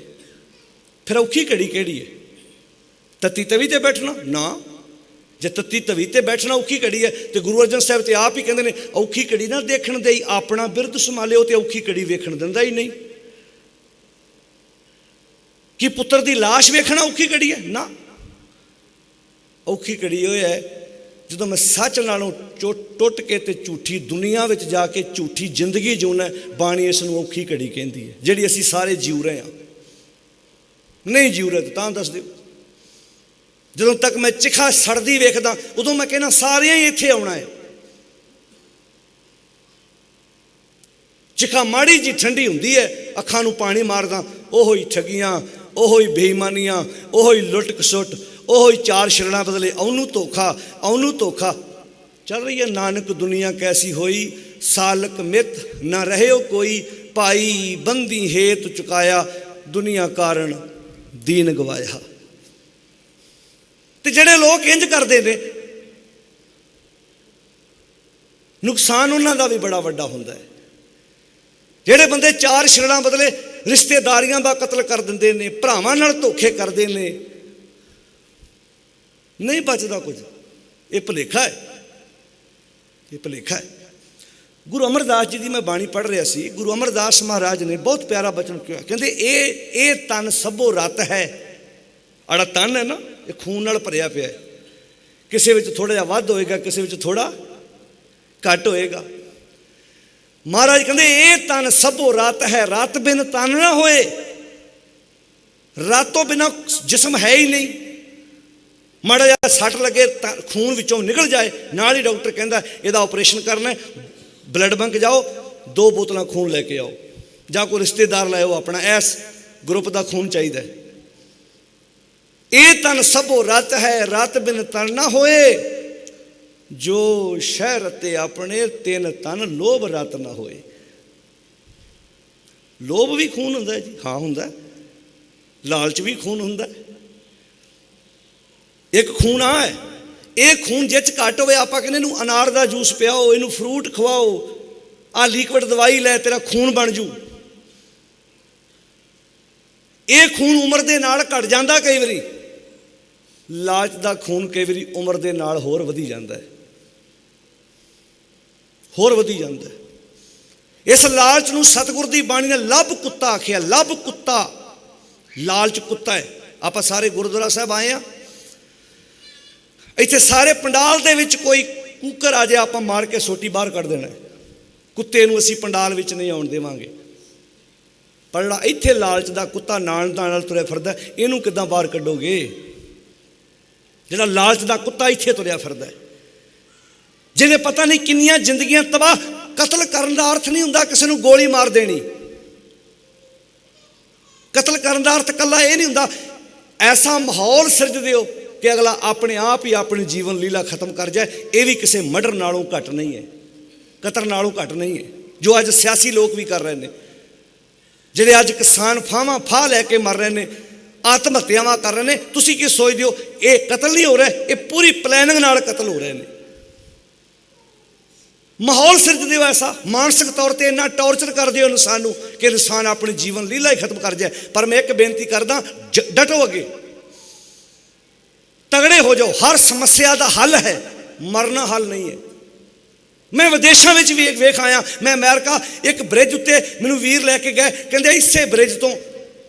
फिर औखी घड़ी केड़ी है? तत्ती तवी ते बैठना ना, जे तत्ती तवी ते बैठना औखी घड़ी है तो गुरु अर्जन साहब तो आप ही कहते हैं औखी घड़ी ना देखण दे, अपना बिरद संभालिओ तो औखी घड़ी वेखण दिंदा ही नहीं। कि पुत्र की लाश वेखना औखी घड़ी है ना, औखी घड़ी होई है जो मैं सच नालों टुट के ते झूठी दुनिया में जाके झूठी जिंदगी जिउना। बाणी इस नूं औखी घड़ी कहती है जिहड़ी असीं सारे जीव रहे हैं। नहीं जीव रहे तो दस दिओ। ਜਦੋਂ तक मैं चिखा सड़दी वेखदा उदों मैं कहना सारिਆਂ ही इत्थे आउणा है। चिखा माड़ी जी ठंडी हुंदी है, अखां नूं पानी मारदा, ओहो ही ठगियां, ओहो ही बेईमानियां, ओहो ही लुट खसुट, ओहो ही चार छड़ना बदले, औनू धोखा, औनू धोखा। चल रही है नानक दुनिया कैसी होई, सालक मित न रहे कोई, पाई बंदी हेत चुकाया, दुनिया कारण दीन गवाया। तो जिहड़े लोग इंज करते हैं नुकसान उन्हां दा भी बड़ा वड्डा हुंदा है। जिहड़े बंदे चार छड़ना बदले रिश्तेदारियां दा कतल कर दिंदे ने, भरावां नाल धोखे करदे ने, नहीं बचदा कुछ। ये भुलेखा है, ये भुलेखा है। गुरु अमरदास जी की मैं बाणी पढ़ रहा सी, गुरु अमरदास महाराज ने बहुत प्यारा बचन किया। कहते ये तन सबो रत है। आड़ा तन है ना, ये खून नाल भरिया पिया है, किसी विच थोड़ा जिहा वध होएगा, किसी विच थोड़ा घट होएगा। महाराज कहते ये तन सबो रत है, रत बिन तन ना होए, रत तो बिना जिसम है ही नहीं। माड़ा जिहा सट लगे खून विचों निकल जाए, नाल ही डॉक्टर कहता इहदा ऑपरेशन करना है, ब्लड बैंक जाओ 2 बोतलां खून लैके आओ, जां कोई रिश्तेदार लाओ अपना, इस ग्रुप का खून चाहिए। ये तन सबो रत है, रत बिन तन ना होए, जो शहरते अपने तिन तन लोभ रत ना होए। लोभ भी खून हुंदा है जी, हाँ हुंदा है। लालच भी खून हुंदा है। एक खून आ है, ये खून जिच घट होवे आपां कहने इहनूं अनार दा जूस पियाओ, इहनूं फ्रूट खवाओ, आ लिक्विड दवाई लै तेरा खून बन जू। ये खून उम्र दे नाल घट जांदा, कई वारी लालच दा खून कई वारी उम्र दे नाल होर वधी जांदा है, होर वधी जांदा है। इस लालच नूं सतगुर दी बाणी ने लभ कुत्ता आखिया। लभ कुत्ता, लालच कुत्ता है। आपां सारे गुरुद्वारा साहब आए हैं, इत्थे सारे पंडाल दे विच कोई कुकर आ जाए आपां मार के सोटी बाहर कढ़ देना है। कुत्ते नूं असीं पंडाल विच नहीं आउण देवांगे। पर इत्थे लालच दा कुत्ता नाल नाल तुरिया फिरदा, इहनूं किदां बाहर कढोगे? जिहड़ा लालच दा कुत्ता इत्थे तुरिया फिरदा है, जिन्हें पता नहीं किन्नियां जिंदगियां तबाह। कतल करन दा अर्थ नहीं हुंदा किसी नूं गोली मार देनी। कतल करन दा अर्थ कल्ला ये नहीं हुंदा ऐसा माहौल सिरज दिओ कि अगला अपने आप ही अपनी जीवन लीला खत्म कर जाए। ये भी किसी मर्डर नालों घट नहीं है, कतल नालों घट नहीं है, जो अज सियासी लोग भी कर रहे हैं। जिहड़े अज किसान फाह लैके मर रहे हैं, आत्म हत्यावां कर रहे हैं, तुसीं की सोचदे हो ये कतल नहीं हो रहा, ये पूरी प्लैनिंग नाल कतल हो रहे हैं। माहौल सिरज दिओ ऐसा, मानसिक तौर पर इन्ना टॉर्चर कर दिओ इंसान नूं कि इंसान अपनी जीवन लीला ही खत्म कर जाए। पर मैं एक बेनती करदा, डटो, अगे तगड़े हो जाओ। हर समस्या का हल है, मरना हल नहीं है। मैं विदेशों में भी वेख आया। मैं अमेरिका एक ब्रिज उत्ते मैनू वीर लैके गए, कहते इसे ब्रिज तो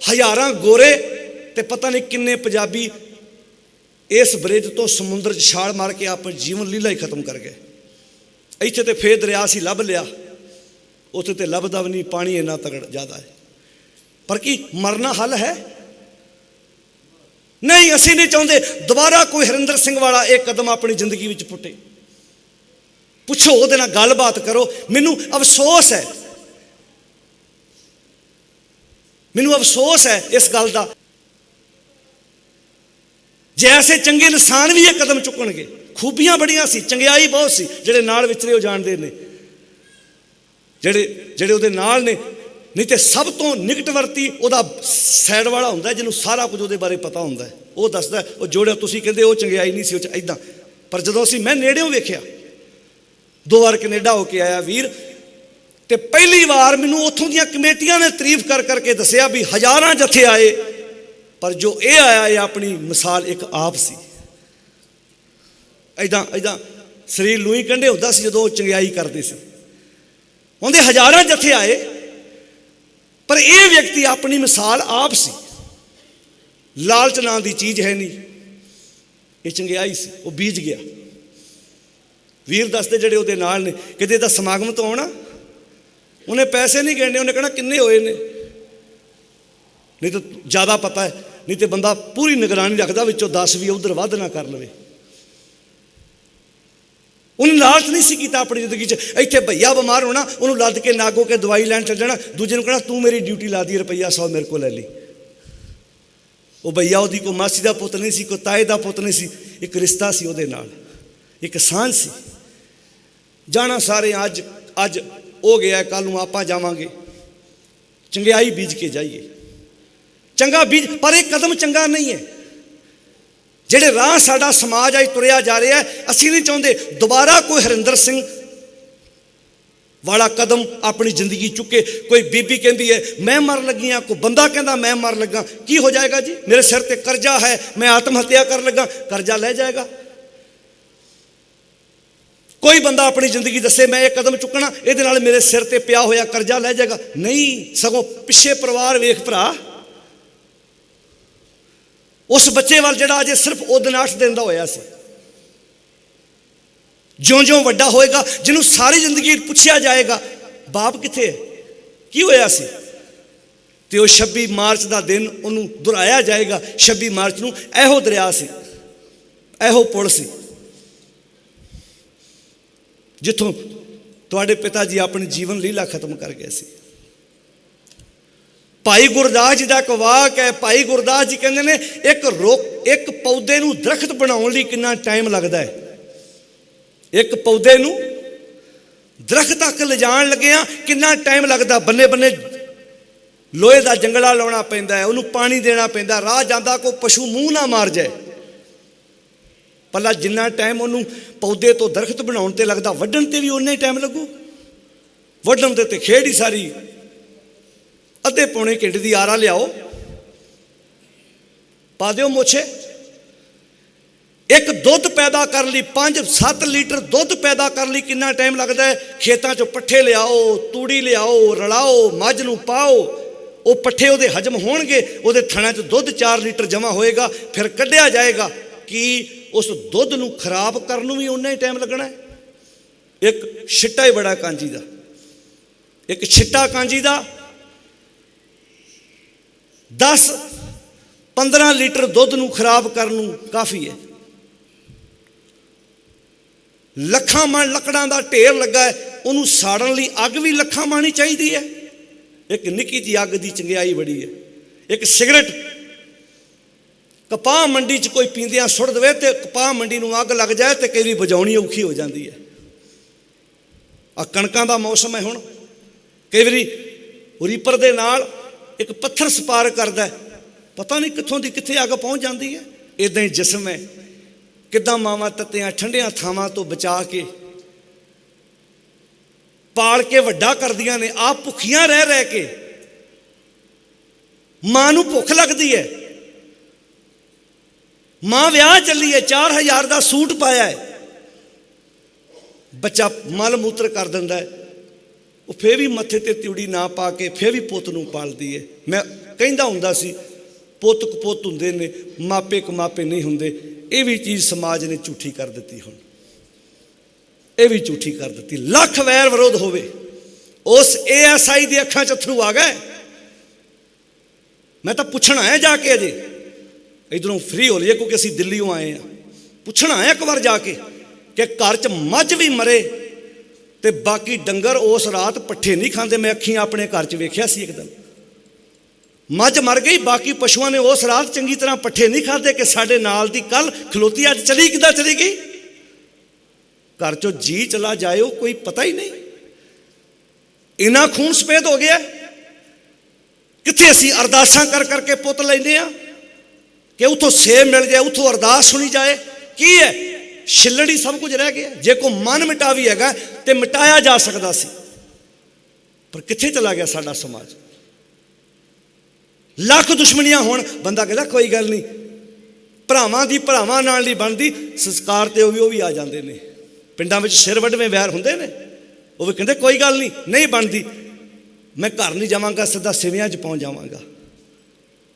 हज़ारां गोरे ते पता नहीं किन्ने पंजाबी इस ब्रिज तो समुद्र 'ਚ ਛਾਲ मार के अपनी जीवन लीला ही खत्म कर गए। ਇੱਥੇ तो फिर दरिया से ਲੱਭ लिया, ਉੱਥੇ तो ਲੱਭਦਾ भी नहीं, पानी इन्ना तगड़ ज़्यादा है। पर की मरना हल है? नहीं, असी नहीं चाहते दोबारा कोई हरिंदर सिंह वाला एक कदम अपनी जिंदगी में पुटे। पुछो, ਉਹਦੇ ਨਾਲ गलबात करो। मैनू अफसोस है, मैनू अफसोस है इस गल का। जे ऐसे चंगे इंसान भी ये कदम चुकणगे, खूबियां बड़ियां सी, चंगियाई बहुत सी, ਜਿਹੜੇ ਨਾਲ ਵਿਚਰੇ ਉਹ ਜਾਣਦੇ ਨੇ, ਜਿਹੜੇ ਉਹਦੇ ਨਾਲ ਨੇ। नहीं तो सब तो निकटवर्ती ਉਹਦਾ ਸਾਈਡ ਵਾਲਾ ਹੁੰਦਾ, ਜਿਹਨੂੰ ਸਾਰਾ ਕੁਝ ਉਹਦੇ ਬਾਰੇ ਪਤਾ ਹੁੰਦਾ, ਉਹ ਦੱਸਦਾ ਉਹ ਜੋੜਿਆ ਤੁਸੀਂ ਕਹਿੰਦੇ ਉਹ ਚੰਗਿਆਈ ਨਹੀਂ ਸੀ ਉਹ 'ਚ ਇੱਦਾਂ। ਪਰ ਜਦੋਂ ਮੈਂ ਨੇੜਿਓਂ ਵੇਖਿਆ, 2 ਵਾਰ ਕੈਨੇਡਾ ਹੋ ਕੇ ਆਇਆ ਵੀਰ, ਤੇ ਪਹਿਲੀ ਵਾਰ ਮੈਨੂੰ ਉੱਥੋਂ ਦੀਆਂ ਕਮੇਟੀਆਂ ਨੇ ਤਾਰੀਫ ਕਰ ਕਰਕੇ ਦੱਸਿਆ ਵੀ ਹਜ਼ਾਰਾਂ ਜਥੇ ਆਏ, पर जो ये आया ये अपनी मिसाल एक आप सी। इदा शरीर लूई कंढे होंदा सी जो चंगियाई करते सी, उन्हें हजारां जथे आए, पर यह व्यक्ति अपनी मिसाल आप सी। लालच नाम की चीज़ है नहीं, ये चंगियाई सी, वो बीज गया। वीर दसते जेडे उहदे नाल ने, किते दा समागम तो आना, उन्हें पैसे नहीं गिनने, उन्हें कहना किन्ने होए ने, नहीं तो ज़्यादा पता है, नहीं तो बंदा पूरी निगरानी रखता, विचों 10 भी उधर वध ना कर लवे। उन्हें लालच नहीं सी कीता अपनी जिंदगी च। इत्थे भैया बीमार होना, उन्होंने लद के नागो के दवाई लैन चल जाना, दूजे ने कहना तू मेरी ड्यूटी ला दी, रुपया 100 मेरे को ले ली। वो भैया उसकी कोई मासी का पुत नहीं सी, कोई ताए का पुत नहीं सी, एक रिश्ता सी उहदे नाल, एक सांझ सी। जाना सारे अज अज हो गया, कल नूं आपां जावांगे, चंगियाई बीज के जाइए, चंगा बीज। पर एक कदम चंगा नहीं है, जेड़े राह साडा समाज अज तुरिया जा रहा है। असीं नहीं चाहते दोबारा कोई हरिंदर सिंह वाला कदम अपनी जिंदगी चुके। कोई बीबी कहती है मैं मर लगी हाँ, कोई बंदा कहता मैं मर लगा। की हो जाएगा जी? मेरे सिर ते कर्जा है, मैं आत्महत्या कर लगा, कर्जा ले जाएगा। कोई बंदा अपनी जिंदगी दसे मैं एक कदम चुकना, ये मेरे सिर ते पिया होया कर्जा ले जाएगा। नहीं, सगों पिछे परिवार वेख भरा, उस बच्चे वाल जिहड़ा अजे सिर्फ वो दिन 8 दिन का होया सी, ज्यों ज्यों वड्डा होएगा, जिन्हों सारी जिंदगी पूछा जाएगा बाप किथे है, की होया सी, ते वो 26 मार्च का दिन उन्होंने दुहराया जाएगा। 26 मार्च नूं एहो दरिया सी, एहो पुल सी, जिथों तुहाडे पिता जी अपनी जीवन लीला खत्म कर गए सी। भाई गुरदास जी का एक वाक है, भाई गुरदास जी कहते हैं एक पौधे नूं दरख्त बनाउण लई कितना टाइम लगता है। एक पौधे नूं दरख्त तक ले जाण लग्गिआं कितना टाइम लगता। बन्ने बन्ने लोहे का जंगला लाउणा पैंदा है, उन्होंने पानी देना पैंदा, राह जांदा कोई पशु मूँह ना मार जाए। भला जिन्ना टाइम उन्होंने पौधे तो दरख्त बनाउण ते लगदा, वड्ढण ते भी उन्ना ही टाइम लगू। वड्ढण ते खेड़ ही सारी अद्धे पौने घंटे की आरा लियाओ, पा दो मोछे। एक दुध पैदा कर ली 5-7 लीटर दुध पैदा कर ली कितना टाइम लगता है। खेतों चो पट्ठे लियाओ, तूड़ी लियाओ, रलाओ, मझ नूं पाओ, वो पट्ठे उहदे हजम होणगे, उहदे थणा च दुध 4 लीटर जमा होएगा, फिर कढ़िया जाएगा। कि उस दुध नूं खराब करन भी उन्ना ही टाइम लगना है। एक छिट्टा ही बड़ा कांजी का, एक छिट्टा कांजी का 10-15 लीटर दुध नूं खराब करनू काफ़ी है। ਲੱਖਾਂ ਮਣ ਲੱਕੜਾਂ ਦਾ ਢੇਰ ਲੱਗਾ है, ਉਹਨੂੰ ਸਾੜਨ ਲਈ ਅੱਗ ਵੀ ਲੱਖਾਂ ਮਣ ਹੀ ਚਾਹੀਦੀ ਹੈ। ਇੱਕ ਨਿੱਕੀ ਜਿਹੀ ਅੱਗ ਦੀ ਚੰਗਿਆਈ ਬੜੀ ਹੈ। ਇੱਕ ਸਿਗਰਟ ਕਪਾਹ ਮੰਡੀ 'ਚ ਕੋਈ ਪੀਂਦਿਆਂ ਸੁੱਟ ਦੇਵੇ ਤੇ ਕਪਾਹ ਮੰਡੀ ਨੂੰ ਅੱਗ ਲੱਗ ਜਾਏ ਤੇ ਕਈ ਵਾਰੀ ਬੁਝਾਉਣੀ ਔਖੀ ਹੋ ਜਾਂਦੀ ਹੈ। ਆ ਕਣਕਾਂ ਦਾ ਮੌਸਮ ਹੈ, ਹੁਣ ਕਈ ਵਾਰੀ ਰੀਪਰ ਦੇ ਨਾਲ एक पत्थर सपार करता है, पता नहीं कितों की कितने अग पहुँच जाती है। इदा ही जिसम है, किदा मावां तत्तियां ठंडियां थावां तो बचा के पाल के वड्डा करदियां ने, आप भुखियां रह रह के। मां नूं भुख लगती है, मां विआह चली है, 4000 का सूट पाया है, बच्चा मल मूत्र कर दिंदा है, वो फिर भी मत्थे ते त्यूड़ी ना पा के फिर भी पुत नूं पालदी है। मैं कहंदा हुंदा सी पुत कपुत हुंदे ने, मापे कमापे नहीं हुंदे। ये भी चीज़ समाज ने झूठी कर दी। हुण ये भी झूठी कर दी। लख वैर विरोध होवे, उस ASI दी अखां च अथरू आ गए। मैं तो पुछना है जाके, अजे इधरों फ्री हो लिए क्योंकि असीं दिल्लीों आए हैं, पुछना है एक बार जाके कि घर च मझ भी मरे ते बाकी डंगर उस रात पट्ठे नहीं खाते। मैं अखियां अपने घर च वेख्या सी, एक दिन मझ मर गई, बाकी पशुओं ने उस रात चंगी तरह पट्ठे नहीं खाते कि साडे नाल दी कल खलोती अज चली किदां चली गई। घर चो जी चला जाए कोई पता ही नहीं। इन्ना खून सफेद हो गया। कित्थे असीं अरदासां कर करके पुत लैंदे आ कि उतों सेब मिल जाए, उतों अरदास सुनी जाए। की है छिल्लड़ी सब कुछ रह गया। जे कोई मन मिटावी हैगा तो मिटाया जा सकता सी, पर कित्थे चला गया साडा समाज। लख दुश्मनियां होण, बंदा कहता कोई गल नहीं, भरावां दी भरावां नाल नहीं बनदी, संस्कार ते वो भी आ जाते हैं। पिंडां विच सिर वड्डवें वैर हुंदे ने, वो भी कहते कोई गल नहीं बनती, मैं घर नहीं जावांगा, सीधा सिवियां च पहुंच जावांगा।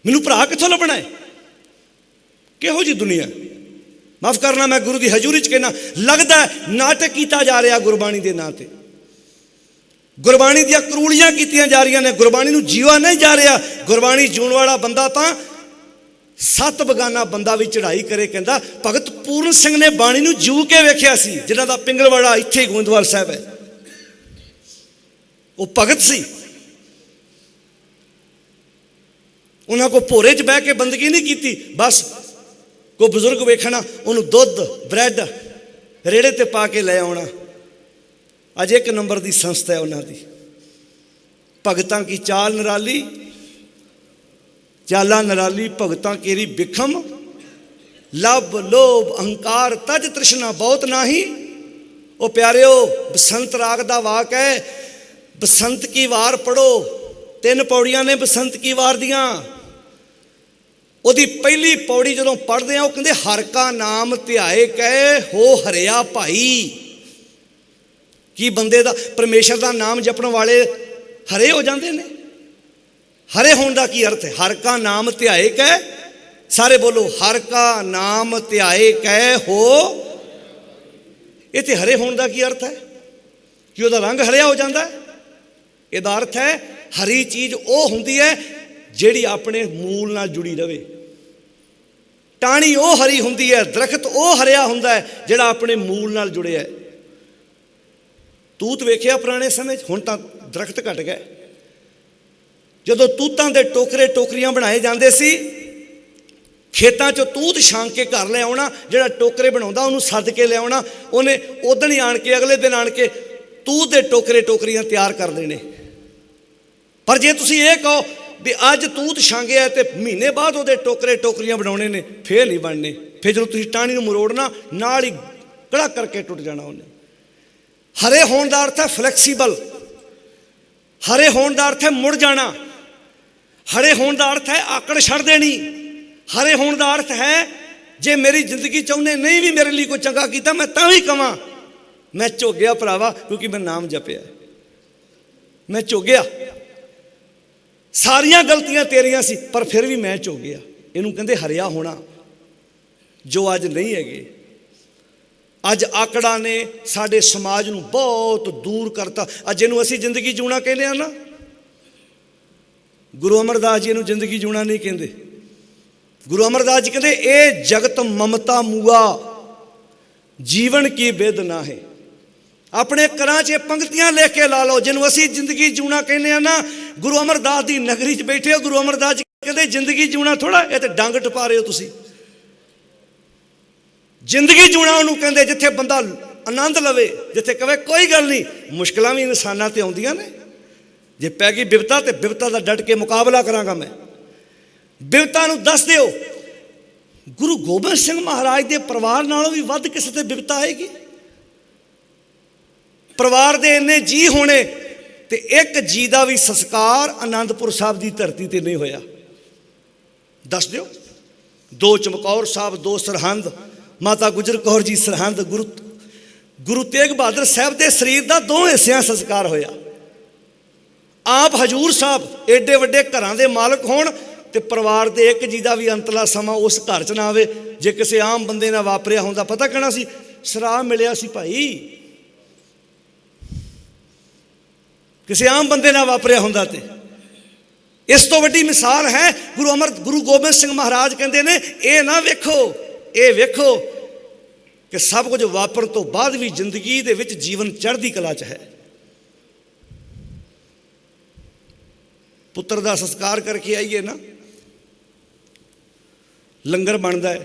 मैनूं भरा कित्थों लभना है? किहो जी दुनिया। माफ़ करना, मैं गुरु की हजूरी च कहना, लगता है नाटक किया जा रहा गुरबाणी के नां ते। गुरबाणी दी करूड़ियां कीतियां जा रही ने, गुरबाणी नूं जीवा नहीं जा रहा। गुरबाणी जीण वाला बंदा तां 7 बगाना बंदा भी चढ़ाई करे। कहता भगत पूर्ण सिंह ने बाणी नूं जीव के वेख्या सी, जिन्हां दा पिंगलवाड़ा इत्थे गोंदवाल साहब है। वो भगत सी, उन्हां को भोरे च बह के बंदगी नहीं की। बस कोई बजुर्ग वेखना, उन्होंने दुध ब्रैड रेड़े ते पा के लै आना। अज 1 नंबर की संस्था है उन्होंने। भगतां की चाल निराली, चाला निराली, भगतां केरी बिखम, लब लोभ अहंकार तज तृष्णा बहुत नाही। ओ प्यारिओ, बसंत राग दा वाक है, बसंत की वार पढ़ो। 3 पौड़ियां ने बसंत की वार दियां। ਉਹਦੀ ਪਹਿਲੀ ਪੌੜੀ ਜਦੋਂ ਪੜ੍ਹਦੇ ਆ, ਉਹ ਕਹਿੰਦੇ ਹਰ ਕਾ ਨਾਮ ਧਿਆਏ ਕਹਿ ਹੋ ਹਰਿਆ ਭਾਈ। ਕੀ ਬੰਦੇ ਦਾ ਪਰਮੇਸ਼ਰ ਦਾ ਨਾਮ ਜਪਣ ਵਾਲੇ ਹਰੇ ਹੋ ਜਾਂਦੇ ਨੇ? ਹਰੇ ਹੋਣ ਦਾ ਕੀ ਅਰਥ ਹੈ? ਹਰ ਕਾ ਨਾਮ ਧਿਆਏ ਕਹਿ, ਸਾਰੇ ਬੋਲੋ, ਹਰ ਕਾ ਨਾਮ ਧਿਆਏ ਕਹਿ ਹੋ। ਇਹ ਤੇ ਹਰੇ ਹੋਣ ਦਾ ਕੀ ਅਰਥ ਹੈ? ਕਿ ਉਹਦਾ ਰੰਗ ਹਰਿਆ ਹੋ ਜਾਂਦਾ ਹੈ। ਇਹਦਾ ਅਰਥ ਹੈ ਹਰੀ ਚੀਜ਼ ਉਹ ਹੁੰਦੀ ਹੈ ਜਿਹੜੀ ਆਪਣੇ ਮੂਲ ਨਾਲ ਜੁੜੀ ਰਵੇ। ਟਾਹਣੀ ਉਹ ਹਰੀ ਹੁੰਦੀ ਹੈ, ਦਰਖਤ ਉਹ ਹਰਿਆ ਹੁੰਦਾ ਹੈ ਜਿਹੜਾ ਆਪਣੇ ਮੂਲ ਨਾਲ ਜੁੜਿਆ ਹੈ। ਤੂਤ ਵੇਖਿਆ ਪੁਰਾਣੇ ਸਮੇਂ 'ਚ, ਹੁਣ ਤਾਂ ਦਰਖਤ ਘਟ ਗਏ। ਜਦੋਂ ਤੂਤਾਂ ਦੇ ਟੋਕਰੇ ਟੋਕਰੀਆਂ ਬਣਾਏ ਜਾਂਦੇ ਸੀ, ਖੇਤਾਂ 'ਚੋਂ ਤੂਤ ਛਾਂਗ ਕੇ ਘਰ ਲੈ ਆਉਣਾ। ਜਿਹੜਾ ਟੋਕਰੇ ਬਣਾਉਂਦਾ ਉਹਨੂੰ ਸੱਦ ਕੇ ਲਿਆਉਣਾ, ਉਹਨੇ ਉਦਣ ਹੀ ਆਣ ਕੇ ਅਗਲੇ ਦਿਨ ਆਣ ਕੇ ਤੂਤ ਦੇ ਟੋਕਰੇ ਟੋਕਰੀਆਂ ਤਿਆਰ ਕਰ ਦੇਣੇ। ਪਰ ਜੇ ਤੁਸੀਂ ਇਹ ਕਹੋ भी अज तूत छांगे है तो महीने बाद वो टोकरे टोकरियां बनाने ने, फिर नहीं बनने। फिर जो तुम टाणी मुरोड़ना, नाल ही कड़ा करके टुट जाना उन्हें। हरे होने का अर्थ है फ्लैक्सीबल, हरे होने का अर्थ है मुड़ जाना, हरे होने का अर्थ है आकड़ छड़ देनी, हरे होने का अर्थ है जे मेरी जिंदगी चाहने नहीं भी मेरे लिए कोई चंगा किया, मैं तां भी कवां मैं झोगिया भरावा, क्योंकि मैं नाम जपिया, मैं झोगिया। सारियां गलतियां तेरियां सी पर फिर भी मैं झुक गया। इनू कहते हरिया होना, जो अज नहीं है। अज आकड़ा ने साडे समाज नूं बहुत दूर करता। अज जिन्हों असीं जिंदगी जूना कहने ना, गुरु अमरदास जी इनू जिंदगी जूना नहीं कहते। गुरु अमरदास जी कहते ए जगत ममता मुआ, जीवन की बेद ना है। अपने घरां च पंक्तियां लिख के ला लो, जिन्हों असीं जिंदगी जूना कहने ना, गुरु अमरदास की नगरी च बैठे हो। गुरु अमरदास जी कहते जिंदगी जूना थोड़ा, ये तो डंग टपा रहे हो तुसीं। जिंदगी जूना उन्होंने कहते जिथे बंदा आनंद लवे, जिथे कहे कोई गल नहीं, मुश्किलां भी इंसानां ते आउंदियां ने। जे पै गई बिपता तो बिपता का डट के मुकाबला करांगा मैं। बिपता नूं दस दिओ, गुरु गोबिंद सिंह महाराज के परिवार नालों भी वध किसी ते बिपता आएगी। परिवार दे इन्ने जी होने ते एक जी का भी संस्कार आनंदपुर साहब की धरती ते नहीं होया। दस दिओ, 2 चमकौर साहब, 2 सरहंद, माता गुजर कौर जी सरहंद, गुरु तेग बहादुर साहब के शरीर का 2 हिस्सों संस्कार होया। आप हजूर साहब एडे वड्डे घरां दे मालक होण तो परिवार के एक जी का भी अंतला समा उस घर च ना आवे। जे किसी आम बंदे नाल वापरिया होंदा पता कहना सी शराब मिलिया सी भाई, किसी आम बंदे नाल वापरिया होंदा। ते इस तो वड्डी मिसाल है गुरु गोबिंद सिंह महाराज कहते ने ये ना वेखो, ये वेखो कि सब कुछ वापरन तो बाद भी जिंदगी दे विच जीवन चढ़दी कला च है। पुत्र का संस्कार करके आइए ना, लंगर बनता है।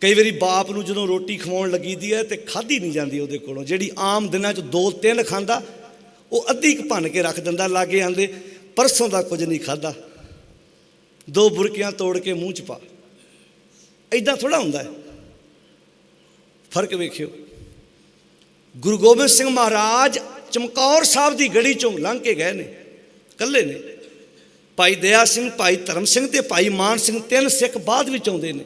कई बारी बाप नूं जदों रोटी खवाउण लगी दी है तो खाधी नहीं जाती उहदे कोलों, जिहड़ी आम दिनां च 2-3 खांदा वो अद्धी क भन के रख दिंदा। लागे आंदे परसों का कुछ नहीं खाधा, 2 बुरकियां तोड़ के मूँह च पा। इदां थोड़ा हुंदा है, फर्क वेखियो। गुरु गोबिंद सिंह महाराज चमकौर साहब की गढ़ी चों लंघ के गए ने, कल्ले ने। भाई दया सिंह, भाई धर्म सिंह ते भाई मान सिंह 3 सिख बाद विच आउंदे ने।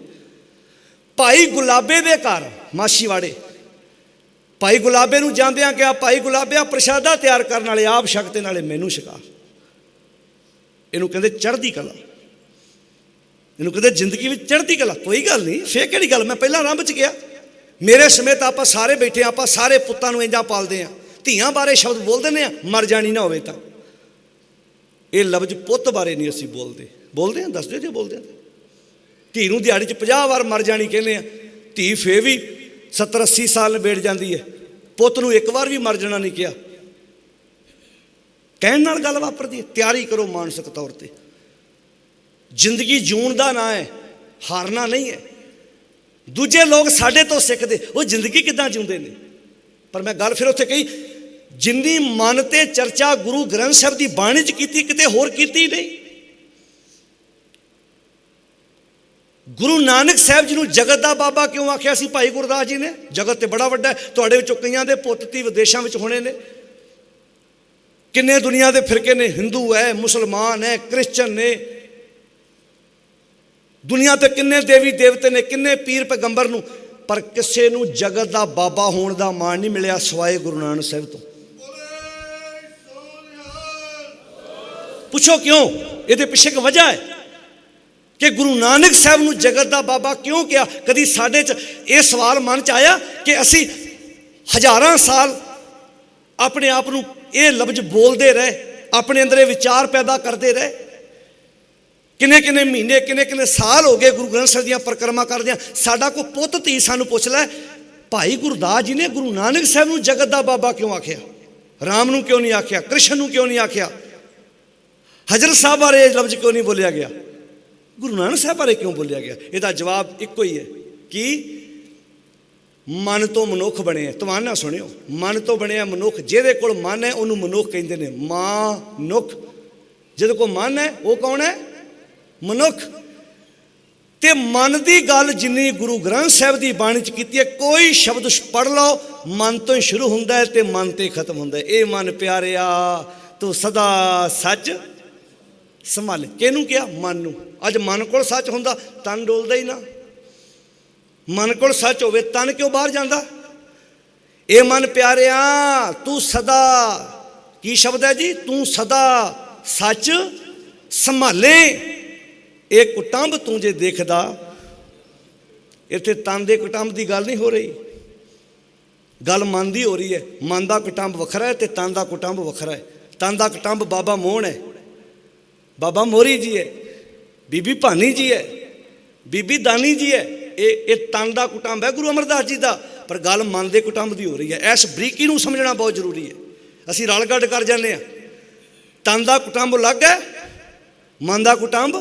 भाई गुलाबे दे घर माछीवाड़े, भाई गुलाबे नूं जांदियां कहा भाई गुलाबिया प्रशादा तैयार करने वाले आप छक ते नाले मैनू छका। इनू कहंदे चढ़दी कला, इनू कहंदे जिंदगी में चढ़दी कला। कोई गल नहीं, फिर किहड़ी गल, मैं पहला आरंभ च गया। मेरे समेत आप सारे बैठे, आप सारे पुत्तां नूं इंजां पालदे आ, धीआं बारे शब्द बोल दिंदे आ, मर जानी ना होवे तां। ये लफ्ज पुत्त बारे नहीं असीं बोलते हैं, दस दो जो बोलते हैं। धी नूं दिहाड़ी च 50 बार मर जानी कहने आ, धी फिर भी 70-80 साल निबेड़ जाती है। पुत्त नूं एक बार भी मर जाना नहीं कहा, कहण नाल गल वापरदी है। तैयारी करो मानसिक तौर पर। जिंदगी जूण का ना है, हारना नहीं है। दूजे लोग साडे तो सिखते वो जिंदगी किदां जिउंदे ने, पर मैं गल फिर उत्थे कही जिन्नी मन ते चर्चा गुरु ग्रंथ साहब की बाणी च कीती किते होर कीती नहीं। गुरु नानक साहब जी नूं जगत दा बाबा क्यों आख्या सी भाई गुरदास जी ने? जगत तो बड़ा वड्डा है, तुहाडे विचों कईयां दे पुत्त धी विदेशां विच होणे ने। किन्ने दुनिया के फिरके ने, हिंदू है, मुसलमान है, क्रिश्चन ने, दुनिया ते किन्ने देवी देवते ने, किन्ने पीर पैगंबर नूं, पर किसे नूं जगत का बाबा होने का मान नहीं मिलिया सवाए गुरु नानक साहब तो। पूछो क्यों? ये पिछे एक वजह है कि गुरु नानक साहब नूं जगत का बाबा क्यों किया। कभी साडे च यह सवाल मन च आया कि असी हज़ारां साल अपने आप नूं ये लफ्ज बोलते रहे, अपने अंदर विचार पैदा करते रहे। किन्ने किन्ने महीने किन्ने किन्ने साल हो गए गुरु ग्रंथ साहब दी परिक्रमा करदियां। साडा कोई पुत्त धी सानूं पुछ लै भाई गुरदास जी ने गुरु नानक साहब नूं जगत का बाबा क्यों आख्या, राम नूं क्यों नहीं आख्या, कृष्ण नूं क्यों नहीं आख्या, हजरत साहब बारे लफ्ज क्यों नहीं बोलिया गया, गुरु नानक साहब बारे क्यों बोलिया गया? इसका जवाब एको ही है कि मन तो मनुख बने। तमाना सुनियो, मन तो बने मनुख। जिहदे कोल मन है उन्होंने मनुख कहते हैं, मानुख। जिहदे कोल मन है वो कौन है? मनुख। ते मन की गल जिन्नी गुरु ग्रंथ साहब की बाणी च कीती है, कोई शब्द पढ़ लो मन तो ही शुरू होंदा है ते मन ते खत्म होंदा है। ए मन प्यारिया तू सदा सच संभाले। किहनूं किया? मन नूं। अज मन कोल सच हुंदा तन डोलदा ही ना। मन कोल सच होवे तन क्यों बाहर जांदा? ए मन प्यारिया तू सदा, की शब्द है जी? तू सदा सच संभाले। एक कुटुंब तू जे देखदा, इत्थे तन दे कुटुंब की गल नहीं हो रही, गल मन की हो रही है। मन का कुटुंब वखरा है ते तन का कुटुंब वखरा है। तन का कुटुंब बाबा मोहन है, बाबा मोहरी जी है, बीबी भानी जी है, बीबी दानी जी है। ये तन का कुटुंब है गुरु अमरदास जी का, पर गल मन के कुटुंब की हो रही है। इस बरीकी नूं समझना बहुत जरूरी है। असी रल गड्ड कर जाने। तन का कुटुंब अलग है, मन का कुटुंब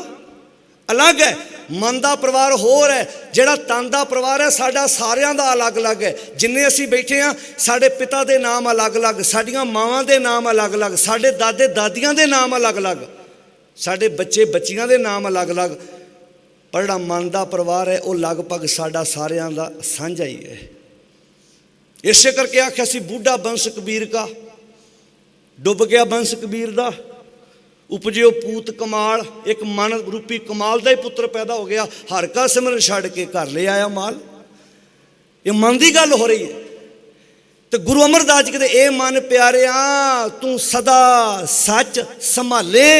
अलग है। मन का परिवार होर है, जिहड़ा तन का परिवार है साडा सारियां दा अलग अलग है। जिन्ने असी बैठे हाँ साडे पिता के नाम अलग अलग, साडियां मावां दे नाम अलग अलग, साडे दादे दादियां दे नाम अलग अलग, साडे बच्चे बच्चियां दे नाम अलग अलग, पर जिहड़ा मन का परिवार है वो लगभग साडा सारियां दा सांझा ही है। इसे करके आख्या सी बूढ़ा वंश कबीर का, डुब गया वंश कबीर दा, उपजियो पूत कमाल। एक मन रूपी कमाल का ही पुत्र पैदा हो गया, हर का सिमरन छड़ के घर ले आया माल। ये मन की गल हो रही है। तो गुरु अमरदास जी कहते ए मन प्यारिया तू सदा सच संभाले।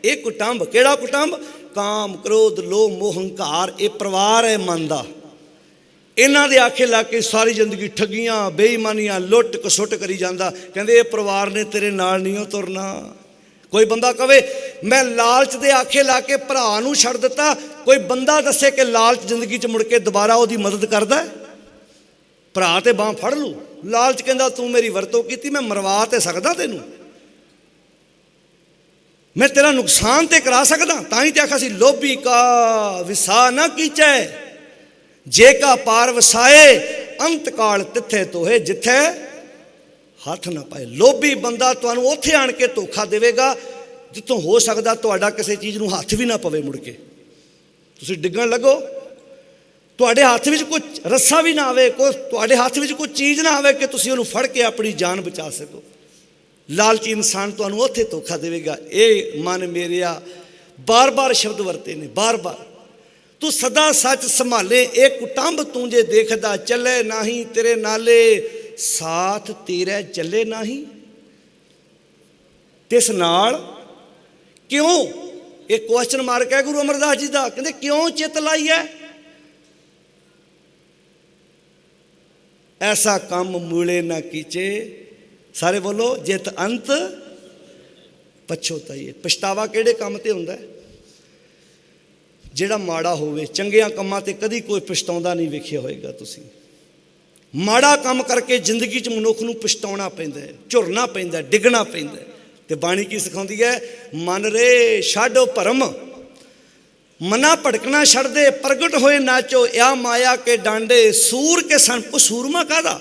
ਇਹ ਕੁਟੰਬ, ਕਿਹੜਾ ਕੁਟੰਬ? ਕਾਮ, ਕ੍ਰੋਧ, ਲੋਭ, ਮੋਹ, ਹੰਕਾਰ। ਇਹ ਪਰਿਵਾਰ ਹੈ ਮਨ ਦਾ। ਇਹਨਾਂ ਦੇ ਆਖੇ ਲਾ ਕੇ ਸਾਰੀ ਜ਼ਿੰਦਗੀ ਠੱਗੀਆਂ, ਬੇਈਮਾਨੀਆਂ, ਲੁੱਟ ਕਸੁੱਟ ਕਰੀ ਜਾਂਦਾ। ਕਹਿੰਦੇ ਇਹ ਪਰਿਵਾਰ ਨੇ ਤੇਰੇ ਨਾਲ ਨਹੀਂ ਤੁਰਨਾ। ਕੋਈ ਬੰਦਾ ਕਵੇ ਮੈਂ ਲਾਲਚ ਦੇ ਆਖੇ ਲਾ ਕੇ ਭਰਾ ਨੂੰ ਛੱਡ ਦਿੱਤਾ, ਕੋਈ ਬੰਦਾ ਦੱਸੇ ਕਿ ਲਾਲਚ ਜ਼ਿੰਦਗੀ 'ਚ ਮੁੜ ਕੇ ਦੁਬਾਰਾ ਉਹਦੀ ਮਦਦ ਕਰਦਾ? ਭਰਾ ਤੇ ਬਾਂਹ ਫੜ ਲੂ, ਲਾਲਚ ਕਹਿੰਦਾ ਤੂੰ ਮੇਰੀ ਵਰਤੋਂ ਕੀਤੀ, ਮੈਂ ਮਰਵਾ ਤੇ ਸਕਦਾ ਤੈਨੂੰ, ਮੈਂ ਤੇਰਾ ਨੁਕਸਾਨ ਤੇ ਕਰਾ ਸਕਦਾ। ਤਾਂ ਹੀ ਤੇ ਆਖਿਆ ਸੀ ਲੋਭੀ ਕਾ ਵਿਸਾ ਨਾ ਕੀਚੈ, ਜੇ ਕਾ ਪਾਰ ਵਸਾਏ ਅੰਤ ਕਾਲ ਤਿੱਥੇ ਤੋਹੇ, ਜਿੱਥੇ ਹੱਥ ਨਾ ਪਾਏ। ਲੋਭੀ ਬੰਦਾ ਤੁਹਾਨੂੰ ਉੱਥੇ ਆਣ ਕੇ ਧੋਖਾ ਦੇਵੇਗਾ ਜਿੱਥੋਂ ਹੋ ਸਕਦਾ ਤੁਹਾਡਾ ਕਿਸੇ ਚੀਜ਼ ਨੂੰ ਹੱਥ ਵੀ ਨਾ ਪਵੇ। ਮੁੜ ਕੇ ਤੁਸੀਂ ਡਿੱਗਣ ਲੱਗੋ, ਤੁਹਾਡੇ ਹੱਥ ਵਿੱਚ ਕੋਈ ਰੱਸਾ ਵੀ ਨਾ ਆਵੇ, ਕੋਈ ਤੁਹਾਡੇ ਹੱਥ ਵਿੱਚ ਕੋਈ ਚੀਜ਼ ਨਾ ਆਵੇ ਕਿ ਤੁਸੀਂ ਉਹਨੂੰ ਫੜ ਕੇ ਆਪਣੀ ਜਾਨ ਬਚਾ ਸਕੋ। ਲਾਲਚੀ ਇਨਸਾਨ ਤੁਹਾਨੂੰ ਉੱਥੇ ਧੋਖਾ ਦੇਵੇਗਾ। ਇਹ ਮਨ ਮੇਰਿਆ ਬਾਰ-ਬਾਰ ਸ਼ਬਦ ਵਰਤੇ ਨੇ, ਬਾਰ-ਬਾਰ। ਤੂੰ ਸਦਾ ਸੱਚ ਸੰਭਾਲੇ ਇਹ ਕੁਟੰਬ, ਤੂੰ ਜੇ ਦੇਖਦਾ ਚੱਲੇ ਨਹੀਂ ਤੇਰੇ ਨਾਲੇ, ਸਾਥ ਤੇਰੇ ਚੱਲੇ ਨਹੀਂ ਤਿਸ ਨਾਲ ਕਿਉਂ? ਇਹ ਕੁਐਸਚਨ ਮਾਰਕ ਹੈ ਗੁਰੂ ਅਮਰਦਾਸ ਜੀ ਦਾ। ਕਹਿੰਦੇ ਕਿਉਂ ਚਿੱਤ ਲਾਈ ਹੈ? ਐਸਾ ਕੰਮ ਮੂਲੇ ਨਾ ਕੀਚੇ, ਸਾਰੇ ਬੋਲੋ, ਜਿਤ ਅੰਤ ਪਛੋਤਾਈਏ। ਪਛਤਾਵਾ ਕਿਹੜੇ ਕੰਮ ਤੇ ਹੁੰਦਾ? ਜਿਹੜਾ ਮਾੜਾ ਹੋਵੇ। ਚੰਗਿਆਂ ਕੰਮਾਂ ਤੇ ਕਦੀ ਕੋਈ ਪਛਤਾਉਂਦਾ ਨਹੀਂ ਵੇਖਿਆ ਹੋਏਗਾ ਤੁਸੀਂ। ਮਾੜਾ ਕੰਮ ਕਰਕੇ ਜ਼ਿੰਦਗੀ 'ਚ ਮਨੁੱਖ ਨੂੰ ਪਛਤਾਉਣਾ ਪੈਂਦਾ, ਝੁਰਨਾ ਪੈਂਦਾ, ਡਿੱਗਣਾ ਪੈਂਦਾ। ਤੇ ਬਾਣੀ ਕੀ ਸਿਖਾਉਂਦੀ ਹੈ? ਮਨ ਰੇ ਛੱਡੋ ਭਰਮ, ਮਨਾ ਭੜਕਣਾ ਛੱਡ ਦੇ, ਪ੍ਰਗਟ ਹੋਏ ਨਾਚੋ ਆ ਮਾਇਆ ਕੇ ਡਾਂਡੇ, ਸੂਰ ਕੇ ਸਨ। ਉਹ ਸੂਰਮਾ ਕਾਹਦਾ?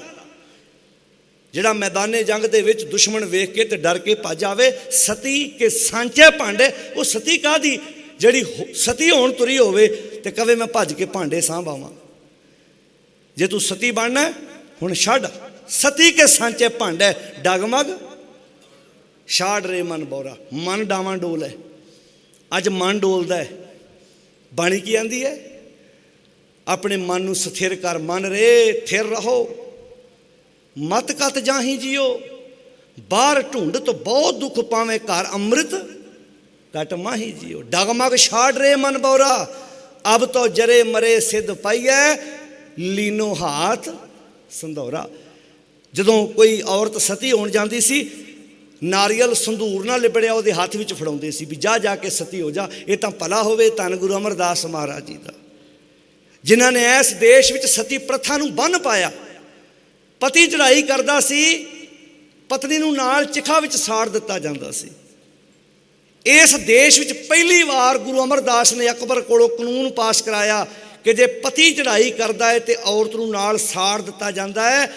ਜਿਹੜਾ ਮੈਦਾਨੇ ਜੰਗ ਦੇ ਵਿੱਚ ਦੁਸ਼ਮਣ ਵੇਖ ਕੇ ਤੇ ਡਰ ਕੇ ਭੱਜ ਆਵੇ। ਸਤੀ ਕੇ ਸਾਂਚੇ ਭਾਂਡੇ, ਉਹ ਸਤੀ ਕਾਹਦੀ? ਜਿਹੜੀ ਸਤੀ ਹੋਣ ਤੁਰੀ ਹੋਵੇ ਤੇ ਕਵੇ ਮੈਂ ਭੱਜ ਕੇ ਭਾਂਡੇ ਸਾਂਭਾਵਾਂ। ਜੇ ਤੂੰ ਸਤੀ ਬਣਨਾ ਹੁਣ ਛੱਡ, ਸਤੀ ਕੇ ਸਾਂਚੇ ਭਾਂਡੇ ਡਗਮਗ ਛਾੜ ਰੇ ਮਨ ਬੋਰਾ। ਮਨ ਡਾਵਾਂ ਡੋਲ ਹੈ, ਅੱਜ ਮਨ ਡੋਲਦਾ ਹੈ। ਬਾਣੀ ਕੀ ਆਂਦੀ ਹੈ? ਆਪਣੇ ਮਨ ਨੂੰ ਸਥਿਰ ਕਰ, ਮਨ ਰੇ ਥਿਰ ਰਹੋ, ਮਤ ਕਤ ਜਾਹੀ ਜਿਓ, ਬਾਹਰ ਢੂੰਡ ਤੋਂ ਬਹੁਤ ਦੁੱਖ ਪਾਵੇਂ, ਘਰ ਅੰਮ੍ਰਿਤ ਕਟ ਮਾਹੀ ਜਿਓ। ਡਗਮਗ ਛਾੜ ਰੇ ਮਨ ਬੋਰਾ, ਅਬ ਤੋਂ ਜਰੇ ਮਰੇ ਸਿੱਧ ਪਾਈਐ, ਲੀਨੋ ਹਾਥ ਸੰਧੌਰਾ। ਜਦੋਂ ਕੋਈ ਔਰਤ ਸਤੀ ਹੋਣ ਜਾਂਦੀ ਸੀ, ਨਾਰੀਅਲ ਸੰਧੂਰ ਨਾਲ ਲਿਬੜਿਆ ਉਹਦੇ ਹੱਥ ਵਿੱਚ ਫੜਾਉਂਦੇ ਸੀ ਵੀ ਜਾ ਜਾ ਕੇ ਸਤੀ ਹੋ ਜਾ। ਇਹ ਤਾਂ ਭਲਾ ਹੋਵੇ ਧੰਨ ਗੁਰੂ ਅਮਰਦਾਸ ਮਹਾਰਾਜ ਜੀ ਦਾ, ਜਿਨ੍ਹਾਂ ਨੇ ਇਸ ਦੇਸ਼ ਵਿੱਚ ਸਤੀ ਪ੍ਰਥਾ ਨੂੰ ਬੰਨ੍ਹ ਪਾਇਆ। ਪਤੀ ਚੜ੍ਹਾਈ ਕਰਦਾ ਸੀ, ਪਤਨੀ ਨੂੰ ਨਾਲ ਚਿਖਾ ਵਿੱਚ ਸਾੜ ਦਿੱਤਾ ਜਾਂਦਾ ਸੀ। ਇਸ ਦੇਸ਼ ਵਿੱਚ ਪਹਿਲੀ ਵਾਰ ਗੁਰੂ ਅਮਰਦਾਸ ਨੇ ਅਕਬਰ ਕੋਲੋਂ ਕਾਨੂੰਨ ਪਾਸ ਕਰਾਇਆ ਕਿ ਜੇ ਪਤੀ ਚੜ੍ਹਾਈ ਕਰਦਾ ਹੈ ਤੇ ਔਰਤ ਨੂੰ ਨਾਲ ਸਾੜ ਦਿੱਤਾ ਜਾਂਦਾ ਹੈ।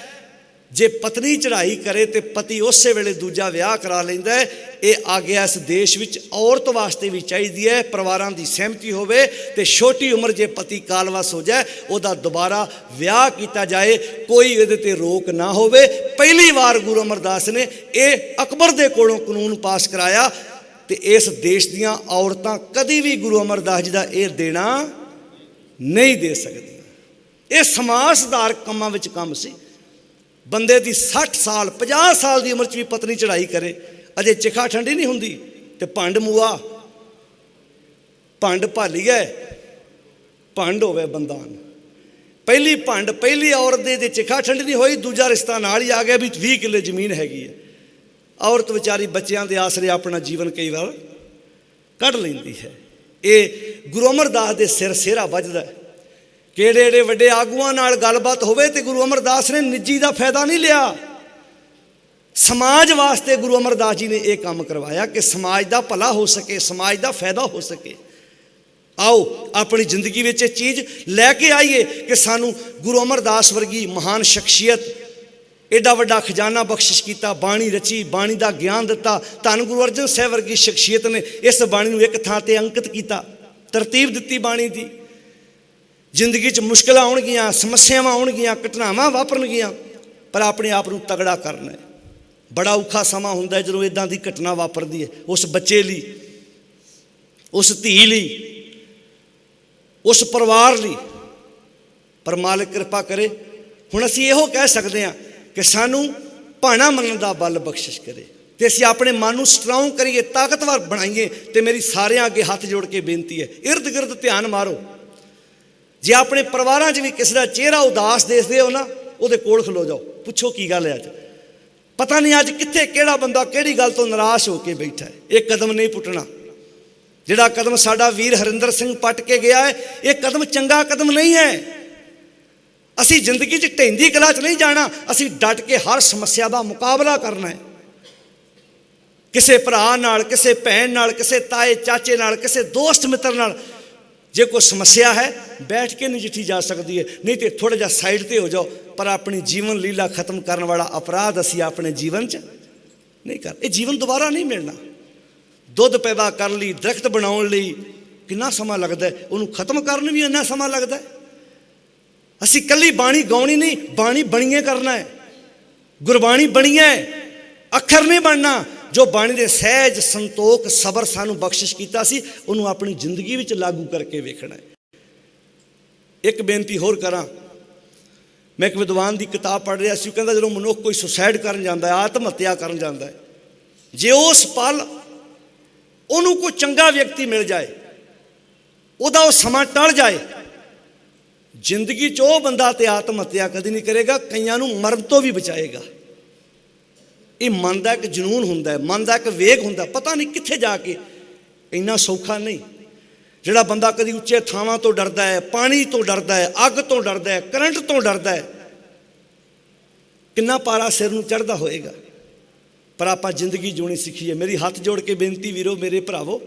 ਜੇ ਪਤਨੀ ਚੜ੍ਹਾਈ ਕਰੇ ਤੇ ਪਤੀ ਉਸੇ ਵੇਲੇ ਦੂਜਾ ਵਿਆਹ ਕਰਾ ਲੈਂਦਾ ਹੈ। ਇਹ ਆਗਿਆ ਇਸ ਦੇਸ਼ ਵਿੱਚ ਔਰਤ ਵਾਸਤੇ ਵੀ ਚਾਹੀਦੀ ਹੈ। ਪਰਿਵਾਰਾਂ ਦੀ ਸਹਿਮਤੀ ਹੋਵੇ ਤੇ ਛੋਟੀ ਉਮਰ ਜੇ ਪਤੀ ਕਾਲਵਸ ਹੋ ਜਾਏ ਉਹਦਾ ਦੁਬਾਰਾ ਵਿਆਹ ਕੀਤਾ ਜਾਏ, ਕੋਈ ਇਹਦੇ ਤੇ ਰੋਕ ਨਾ ਹੋਵੇ। ਪਹਿਲੀ ਵਾਰ ਗੁਰੂ ਅਮਰਦਾਸ ਨੇ ਇਹ ਅਕਬਰ ਦੇ ਕੋਲੋਂ ਕਾਨੂੰਨ ਪਾਸ ਕਰਾਇਆ ਤੇ ਇਸ ਦੇਸ਼ ਦੀਆਂ ਔਰਤਾਂ ਕਦੀ ਵੀ ਗੁਰੂ ਅਮਰਦਾਸ ਜੀ ਦਾ ਇਹ ਦੇਣਾ ਨਹੀਂ ਦੇ ਸਕਦੀਆਂ। ਇਹ ਸਮਾਜ ਸੁਧਾਰਕ ਕੰਮਾਂ ਵਿੱਚ ਕੰਮ ਸੀ। ਬੰਦੇ ਦੀ 60 ਸਾਲ 50 ਸਾਲ ਦੀ ਉਮਰ 'ਚ ਵੀ ਪਤਨੀ ਚੜ੍ਹਾਈ ਕਰੇ, ਅਜੇ ਚਿਖਾ ਠੰਡੀ ਨਹੀਂ ਹੁੰਦੀ ਤੇ ਭੰਡ ਮੂਆ, ਭੰਡ ਭਾਲੀਏ, ਭੰਡ ਹੋਵੇ ਬੰਦਾਨ। ਪਹਿਲੀ ਭੰਡ, ਪਹਿਲੀ ਔਰਤ ਦੇ ਚਿਖਾ ਠੰਡੀ ਨਹੀਂ ਹੋਈ, ਦੂਜਾ ਰਿਸ਼ਤਾ ਨਾਲ ਹੀ ਆ ਗਿਆ ਵੀ 20 ਕਿੱਲੇ ਜ਼ਮੀਨ ਹੈਗੀ ਹੈ। ਔਰਤ ਵਿਚਾਰੀ ਬੱਚਿਆਂ ਦੇ ਆਸਰੇ ਆਪਣਾ ਜੀਵਨ ਕਈ ਵਾਰ ਕੱਢ ਲੈਂਦੀ ਹੈ। ਇਹ ਗੁਰੂ ਅਮਰਦਾਸ ਦੇ ਸਿਰ ਸਿਹਰਾ ਵੱਜਦਾ। ਕਿਹੜੇ ਜਿਹੜੇ ਵੱਡੇ ਆਗੂਆਂ ਨਾਲ ਗੱਲਬਾਤ ਹੋਵੇ ਤੇ ਗੁਰੂ ਅਮਰਦਾਸ ਨੇ ਨਿੱਜੀ ਦਾ ਫਾਇਦਾ ਨਹੀਂ ਲਿਆ। ਸਮਾਜ ਵਾਸਤੇ ਗੁਰੂ ਅਮਰਦਾਸ ਜੀ ਨੇ ਇਹ ਕੰਮ ਕਰਵਾਇਆ ਕਿ ਸਮਾਜ ਦਾ ਭਲਾ ਹੋ ਸਕੇ, ਸਮਾਜ ਦਾ ਫਾਇਦਾ ਹੋ ਸਕੇ। ਆਓ ਆਪਣੀ ਜ਼ਿੰਦਗੀ ਵਿੱਚ ਇਹ ਚੀਜ਼ ਲੈ ਕੇ ਆਈਏ ਕਿ ਸਾਨੂੰ ਗੁਰੂ ਅਮਰਦਾਸ ਵਰਗੀ ਮਹਾਨ ਸ਼ਖਸੀਅਤ, ਐਡਾ ਵੱਡਾ ਖਜ਼ਾਨਾ ਬਖਸ਼ਿਸ਼ ਕੀਤਾ, ਬਾਣੀ ਰਚੀ, ਬਾਣੀ ਦਾ ਗਿਆਨ ਦਿੱਤਾ। ਧੰਨ ਗੁਰੂ ਅਰਜਨ ਸਾਹਿਬ ਵਰਗੀ ਸ਼ਖਸੀਅਤ ਨੇ ਇਸ ਬਾਣੀ ਨੂੰ ਇੱਕ ਥਾਂ ਤੇ ਅੰਕਿਤ ਕੀਤਾ, ਤਰਤੀਬ ਦਿੱਤੀ ਬਾਣੀ ਦੀ। ਜ਼ਿੰਦਗੀ 'ਚ ਮੁਸ਼ਕਿਲਾਂ ਆਉਣਗੀਆਂ, ਸਮੱਸਿਆਵਾਂ ਆਉਣਗੀਆਂ, ਘਟਨਾਵਾਂ ਵਾਪਰਨਗੀਆਂ, ਪਰ ਆਪਣੇ ਆਪ ਨੂੰ ਤਗੜਾ ਕਰਨਾ ਹੈ। ਬੜਾ ਔਖਾ ਸਮਾਂ ਹੁੰਦਾ ਜਦੋਂ ਇੱਦਾਂ ਦੀ ਘਟਨਾ ਵਾਪਰਦੀ ਹੈ, ਉਸ ਬੱਚੇ ਲਈ, ਉਸ ਧੀ ਲਈ, ਉਸ ਪਰਿਵਾਰ ਲਈ। ਪਰ ਮਾਲਕ ਕਿਰਪਾ ਕਰੇ। ਹੁਣ ਅਸੀਂ ਇਹੋ ਕਹਿ ਸਕਦੇ ਹਾਂ ਕਿ ਸਾਨੂੰ ਭਾਣਾ ਮੰਨਣ ਦਾ ਬਲ ਬਖਸ਼ਿਸ਼ ਕਰੇ। ਤੇ ਅਸੀਂ ਆਪਣੇ ਮਨ ਨੂੰ ਸਟਰੋਂਗ ਕਰੀਏ, ਤਾਕਤਵਰ ਬਣਾਈਏ। ਤੇ ਮੇਰੀ ਸਾਰਿਆਂ ਅੱਗੇ ਹੱਥ ਜੋੜ ਕੇ ਬੇਨਤੀ ਹੈ, ਇਰਦ ਗਿਰਦ ਧਿਆਨ ਮਾਰੋ। ਜੇ ਆਪਣੇ ਪਰਿਵਾਰਾਂ 'ਚ ਵੀ ਕਿਸੇ ਦਾ ਚਿਹਰਾ ਉਦਾਸ ਦੇਖਦੇ ਹੋ ਨਾ, ਉਹਦੇ ਕੋਲ ਖਲੋ ਜਾਓ, ਪੁੱਛੋ ਕੀ ਗੱਲ ਹੈ ਅੱਜ। ਪਤਾ ਨਹੀਂ ਅੱਜ ਕਿੱਥੇ ਕਿਹੜਾ ਬੰਦਾ ਕਿਹੜੀ ਗੱਲ ਤੋਂ ਨਿਰਾਸ਼ ਹੋ ਕੇ ਬੈਠਾ ਹੈ। ਇਹ ਕਦਮ ਨਹੀਂ ਪੁੱਟਣਾ। ਜਿਹੜਾ ਕਦਮ ਸਾਡਾ ਵੀਰ ਹਰਿੰਦਰ ਸਿੰਘ ਪੱਟ ਕੇ ਗਿਆ ਹੈ, ਇਹ ਕਦਮ ਚੰਗਾ ਕਦਮ ਨਹੀਂ ਹੈ। ਅਸੀਂ ਜ਼ਿੰਦਗੀ 'ਚ ਢਹਿੰਦੀ ਕਲਾ 'ਚ ਨਹੀਂ ਜਾਣਾ। ਅਸੀਂ ਡਟ ਕੇ ਹਰ ਸਮੱਸਿਆ ਦਾ ਮੁਕਾਬਲਾ ਕਰਨਾ ਹੈ। ਕਿਸੇ ਭਰਾ ਨਾਲ, ਕਿਸੇ ਭੈਣ ਨਾਲ, ਕਿਸੇ ਤਾਏ ਚਾਚੇ ਨਾਲ, ਕਿਸੇ ਦੋਸਤ ਮਿੱਤਰ ਨਾਲ ਜੇ ਕੋਈ ਸਮੱਸਿਆ ਹੈ, ਬੈਠ ਕੇ ਨਜਿੱਠੀ ਜਾ ਸਕਦੀ ਹੈ। ਨਹੀਂ ਤੇ ਥੋੜ੍ਹਾ ਜਿਹਾ ਸਾਈਡ 'ਤੇ ਹੋ ਜਾਓ। ਪਰ ਆਪਣੀ ਜੀਵਨ ਲੀਲਾ ਖਤਮ ਕਰਨ ਵਾਲਾ ਅਪਰਾਧ ਅਸੀਂ ਆਪਣੇ ਜੀਵਨ 'ਚ ਨਹੀਂ ਕਰ। ਇਹ ਜੀਵਨ ਦੁਬਾਰਾ ਨਹੀਂ ਮਿਲਣਾ। ਦੁੱਧ ਪੈਦਾ ਕਰਨ ਲਈ, ਦਰਖਤ ਬਣਾਉਣ ਲਈ ਕਿੰਨਾ ਸਮਾਂ ਲੱਗਦਾ, ਉਹਨੂੰ ਖਤਮ ਕਰਨ ਵੀ ਇੰਨਾ ਸਮਾਂ ਲੱਗਦਾ। ਅਸੀਂ ਇਕੱਲੀ ਬਾਣੀ ਗਾਉਣੀ ਨਹੀਂ, ਬਾਣੀ ਬਣੀਏ ਕਰਨਾ ਹੈ। ਗੁਰਬਾਣੀ ਬਣੀਏ, ਅੱਖਰ ਨਹੀਂ ਬਣਨਾ। ਜੋ ਬਾਣੀ ਦੇ ਸਹਿਜ, ਸੰਤੋਖ, ਸਬਰ ਸਾਨੂੰ ਬਖਸ਼ਿਸ਼ ਕੀਤਾ ਸੀ, ਉਹਨੂੰ ਆਪਣੀ ਜ਼ਿੰਦਗੀ ਵਿੱਚ ਲਾਗੂ ਕਰਕੇ ਵੇਖਣਾ ਹੈ। ਇੱਕ ਬੇਨਤੀ ਹੋਰ ਕਰਾਂ। ਮੈਂ ਇੱਕ ਵਿਦਵਾਨ ਦੀ ਕਿਤਾਬ ਪੜ੍ਹ ਰਿਹਾ ਸੀ। ਉਹ ਕਹਿੰਦਾ ਜਦੋਂ ਮਨੁੱਖ ਕੋਈ ਸੁਸਾਈਡ ਕਰਨ ਜਾਂਦਾ ਹੈ, ਆਤਮ ਹੱਤਿਆ ਕਰਨ ਜਾਂਦਾ ਹੈ, ਜੇ ਉਸ ਪਲ ਉਹਨੂੰ ਕੋਈ ਚੰਗਾ ਵਿਅਕਤੀ ਮਿਲ ਜਾਏ, ਉਹਦਾ ਉਹ ਸਮਾਂ ਟਲ ਜਾਏ, ਜ਼ਿੰਦਗੀ 'ਚ ਉਹ ਬੰਦਾ ਤੇ ਆਤਮ ਹੱਤਿਆ ਕਦੀ ਨਹੀਂ ਕਰੇਗਾ। ਕਈਆਂ ਨੂੰ ਮਰਨ ਤੋਂ ਵੀ ਬਚਾਏਗਾ। ਇਹ ਮਨ ਦਾ ਇੱਕ ਜਨੂਨ ਹੁੰਦਾ ਹੈ, ਮਨ ਦਾ ਇੱਕ ਵੇਗ ਹੁੰਦਾ। ਪਤਾ ਨਹੀਂ ਕਿੱਥੇ ਜਾ ਕੇ, ਇੰਨਾ ਸੌਖਾ ਨਹੀਂ। ਜਿਹੜਾ ਬੰਦਾ ਕਦੀ ਉੱਚੇ ਥਾਵਾਂ ਤੋਂ ਡਰਦਾ ਹੈ, ਪਾਣੀ ਤੋਂ ਡਰਦਾ ਹੈ, ਅੱਗ ਤੋਂ ਡਰਦਾ ਹੈ, ਕਰੰਟ ਤੋਂ ਡਰਦਾ ਹੈ, ਕਿੰਨਾ ਪਾਰਾ ਸਿਰ ਨੂੰ ਚੜ੍ਹਦਾ ਹੋਏਗਾ। ਪਰ ਆਪਾਂ ਜ਼ਿੰਦਗੀ ਜਿਉਣੀ ਸਿੱਖੀਏ। ਮੇਰੀ ਹੱਥ ਜੋੜ ਕੇ ਬੇਨਤੀ ਵੀਰੋ, ਮੇਰੇ ਭਰਾਵੋ,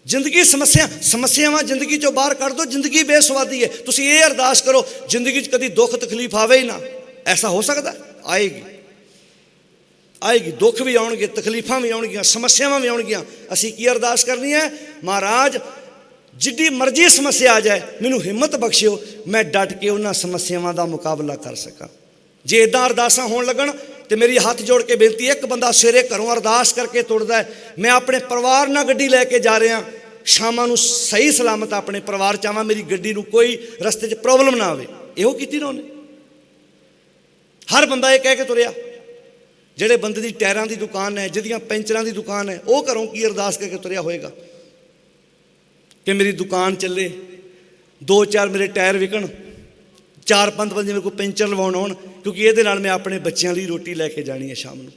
ਜ਼ਿੰਦਗੀ ਸਮੱਸਿਆਵਾਂ ਜ਼ਿੰਦਗੀ 'ਚੋਂ ਬਾਹਰ ਕੱਢ ਦਿਓ। ਜ਼ਿੰਦਗੀ ਬੇਸਵਾਦੀ ਹੈ। ਤੁਸੀਂ ਇਹ ਅਰਦਾਸ ਕਰੋ, ਜ਼ਿੰਦਗੀ 'ਚ ਕਦੀ ਦੁੱਖ ਤਕਲੀਫ ਆਵੇ ਹੀ ਨਾ। ਐਸਾ ਹੋ ਸਕਦਾ? ਆਏਗੀ, ਆਏਗੀ। ਦੁੱਖ ਵੀ ਆਉਣਗੇ, ਤਕਲੀਫਾਂ ਵੀ ਆਉਣਗੀਆਂ, ਸਮੱਸਿਆਵਾਂ ਵੀ ਆਉਣਗੀਆਂ। ਅਸੀਂ ਕੀ ਅਰਦਾਸ ਕਰਨੀ ਹੈ? ਮਹਾਰਾਜ, ਜਿੱਡੀ ਮਰਜ਼ੀ ਸਮੱਸਿਆ ਆ ਜਾਏ, ਮੈਨੂੰ ਹਿੰਮਤ ਬਖਸ਼ਿਓ, ਮੈਂ ਡਟ ਕੇ ਉਹਨਾਂ ਸਮੱਸਿਆਵਾਂ ਦਾ ਮੁਕਾਬਲਾ ਕਰ ਸਕਾਂ। ਜੇ ਇੱਦਾਂ ਅਰਦਾਸਾਂ ਹੋਣ ਲੱਗਣ ਤੇ ਮੇਰੀ ਹੱਥ ਜੋੜ ਕੇ ਬੇਨਤੀ, ਇੱਕ ਬੰਦਾ ਸਵੇਰੇ ਘਰੋਂ ਅਰਦਾਸ ਕਰਕੇ ਤੁਰਦਾ ਹੈ, ਮੈਂ ਆਪਣੇ ਪਰਿਵਾਰ ਨਾਲ ਗੱਡੀ ਲੈ ਕੇ ਜਾ ਰਿਹਾ, ਸ਼ਾਮਾਂ ਨੂੰ ਸਹੀ ਸਲਾਮਤ ਆਪਣੇ ਪਰਿਵਾਰ 'ਚ ਆਵਾਂ, ਮੇਰੀ ਗੱਡੀ ਨੂੰ ਕੋਈ ਰਸਤੇ 'ਚ ਪ੍ਰੋਬਲਮ ਨਾ ਆਵੇ। ਇਹੋ ਕੀਤੀ ਨਾ ਉਹਨੇ। ਹਰ ਬੰਦਾ ਇਹ ਕਹਿ ਕੇ ਤੁਰਿਆ। ਜਿਹੜੇ ਬੰਦੇ ਦੀ ਟਾਇਰਾਂ ਦੀ ਦੁਕਾਨ ਹੈ, ਜਿਹਦੀਆਂ ਪੈਂਚਰਾਂ ਦੀ ਦੁਕਾਨ ਹੈ, ਉਹ ਘਰੋਂ ਕੀ ਅਰਦਾਸ ਕਰਕੇ ਤੁਰਿਆ ਹੋਏਗਾ ਕਿ ਮੇਰੀ ਦੁਕਾਨ ਚੱਲੇ, 2-4 ਮੇਰੇ ਟਾਇਰ ਵਿਕਣ, 4-5 ਬੰਦੇ ਮੇਰੇ ਕੋਲ ਪੈਂਚਰ ਲਵਾਉਣ ਆਉਣ, ਕਿਉਂਕਿ ਇਹਦੇ ਨਾਲ ਮੈਂ ਆਪਣੇ ਬੱਚਿਆਂ ਲਈ ਰੋਟੀ ਲੈ ਕੇ ਜਾਣੀ ਹੈ ਸ਼ਾਮ ਨੂੰ।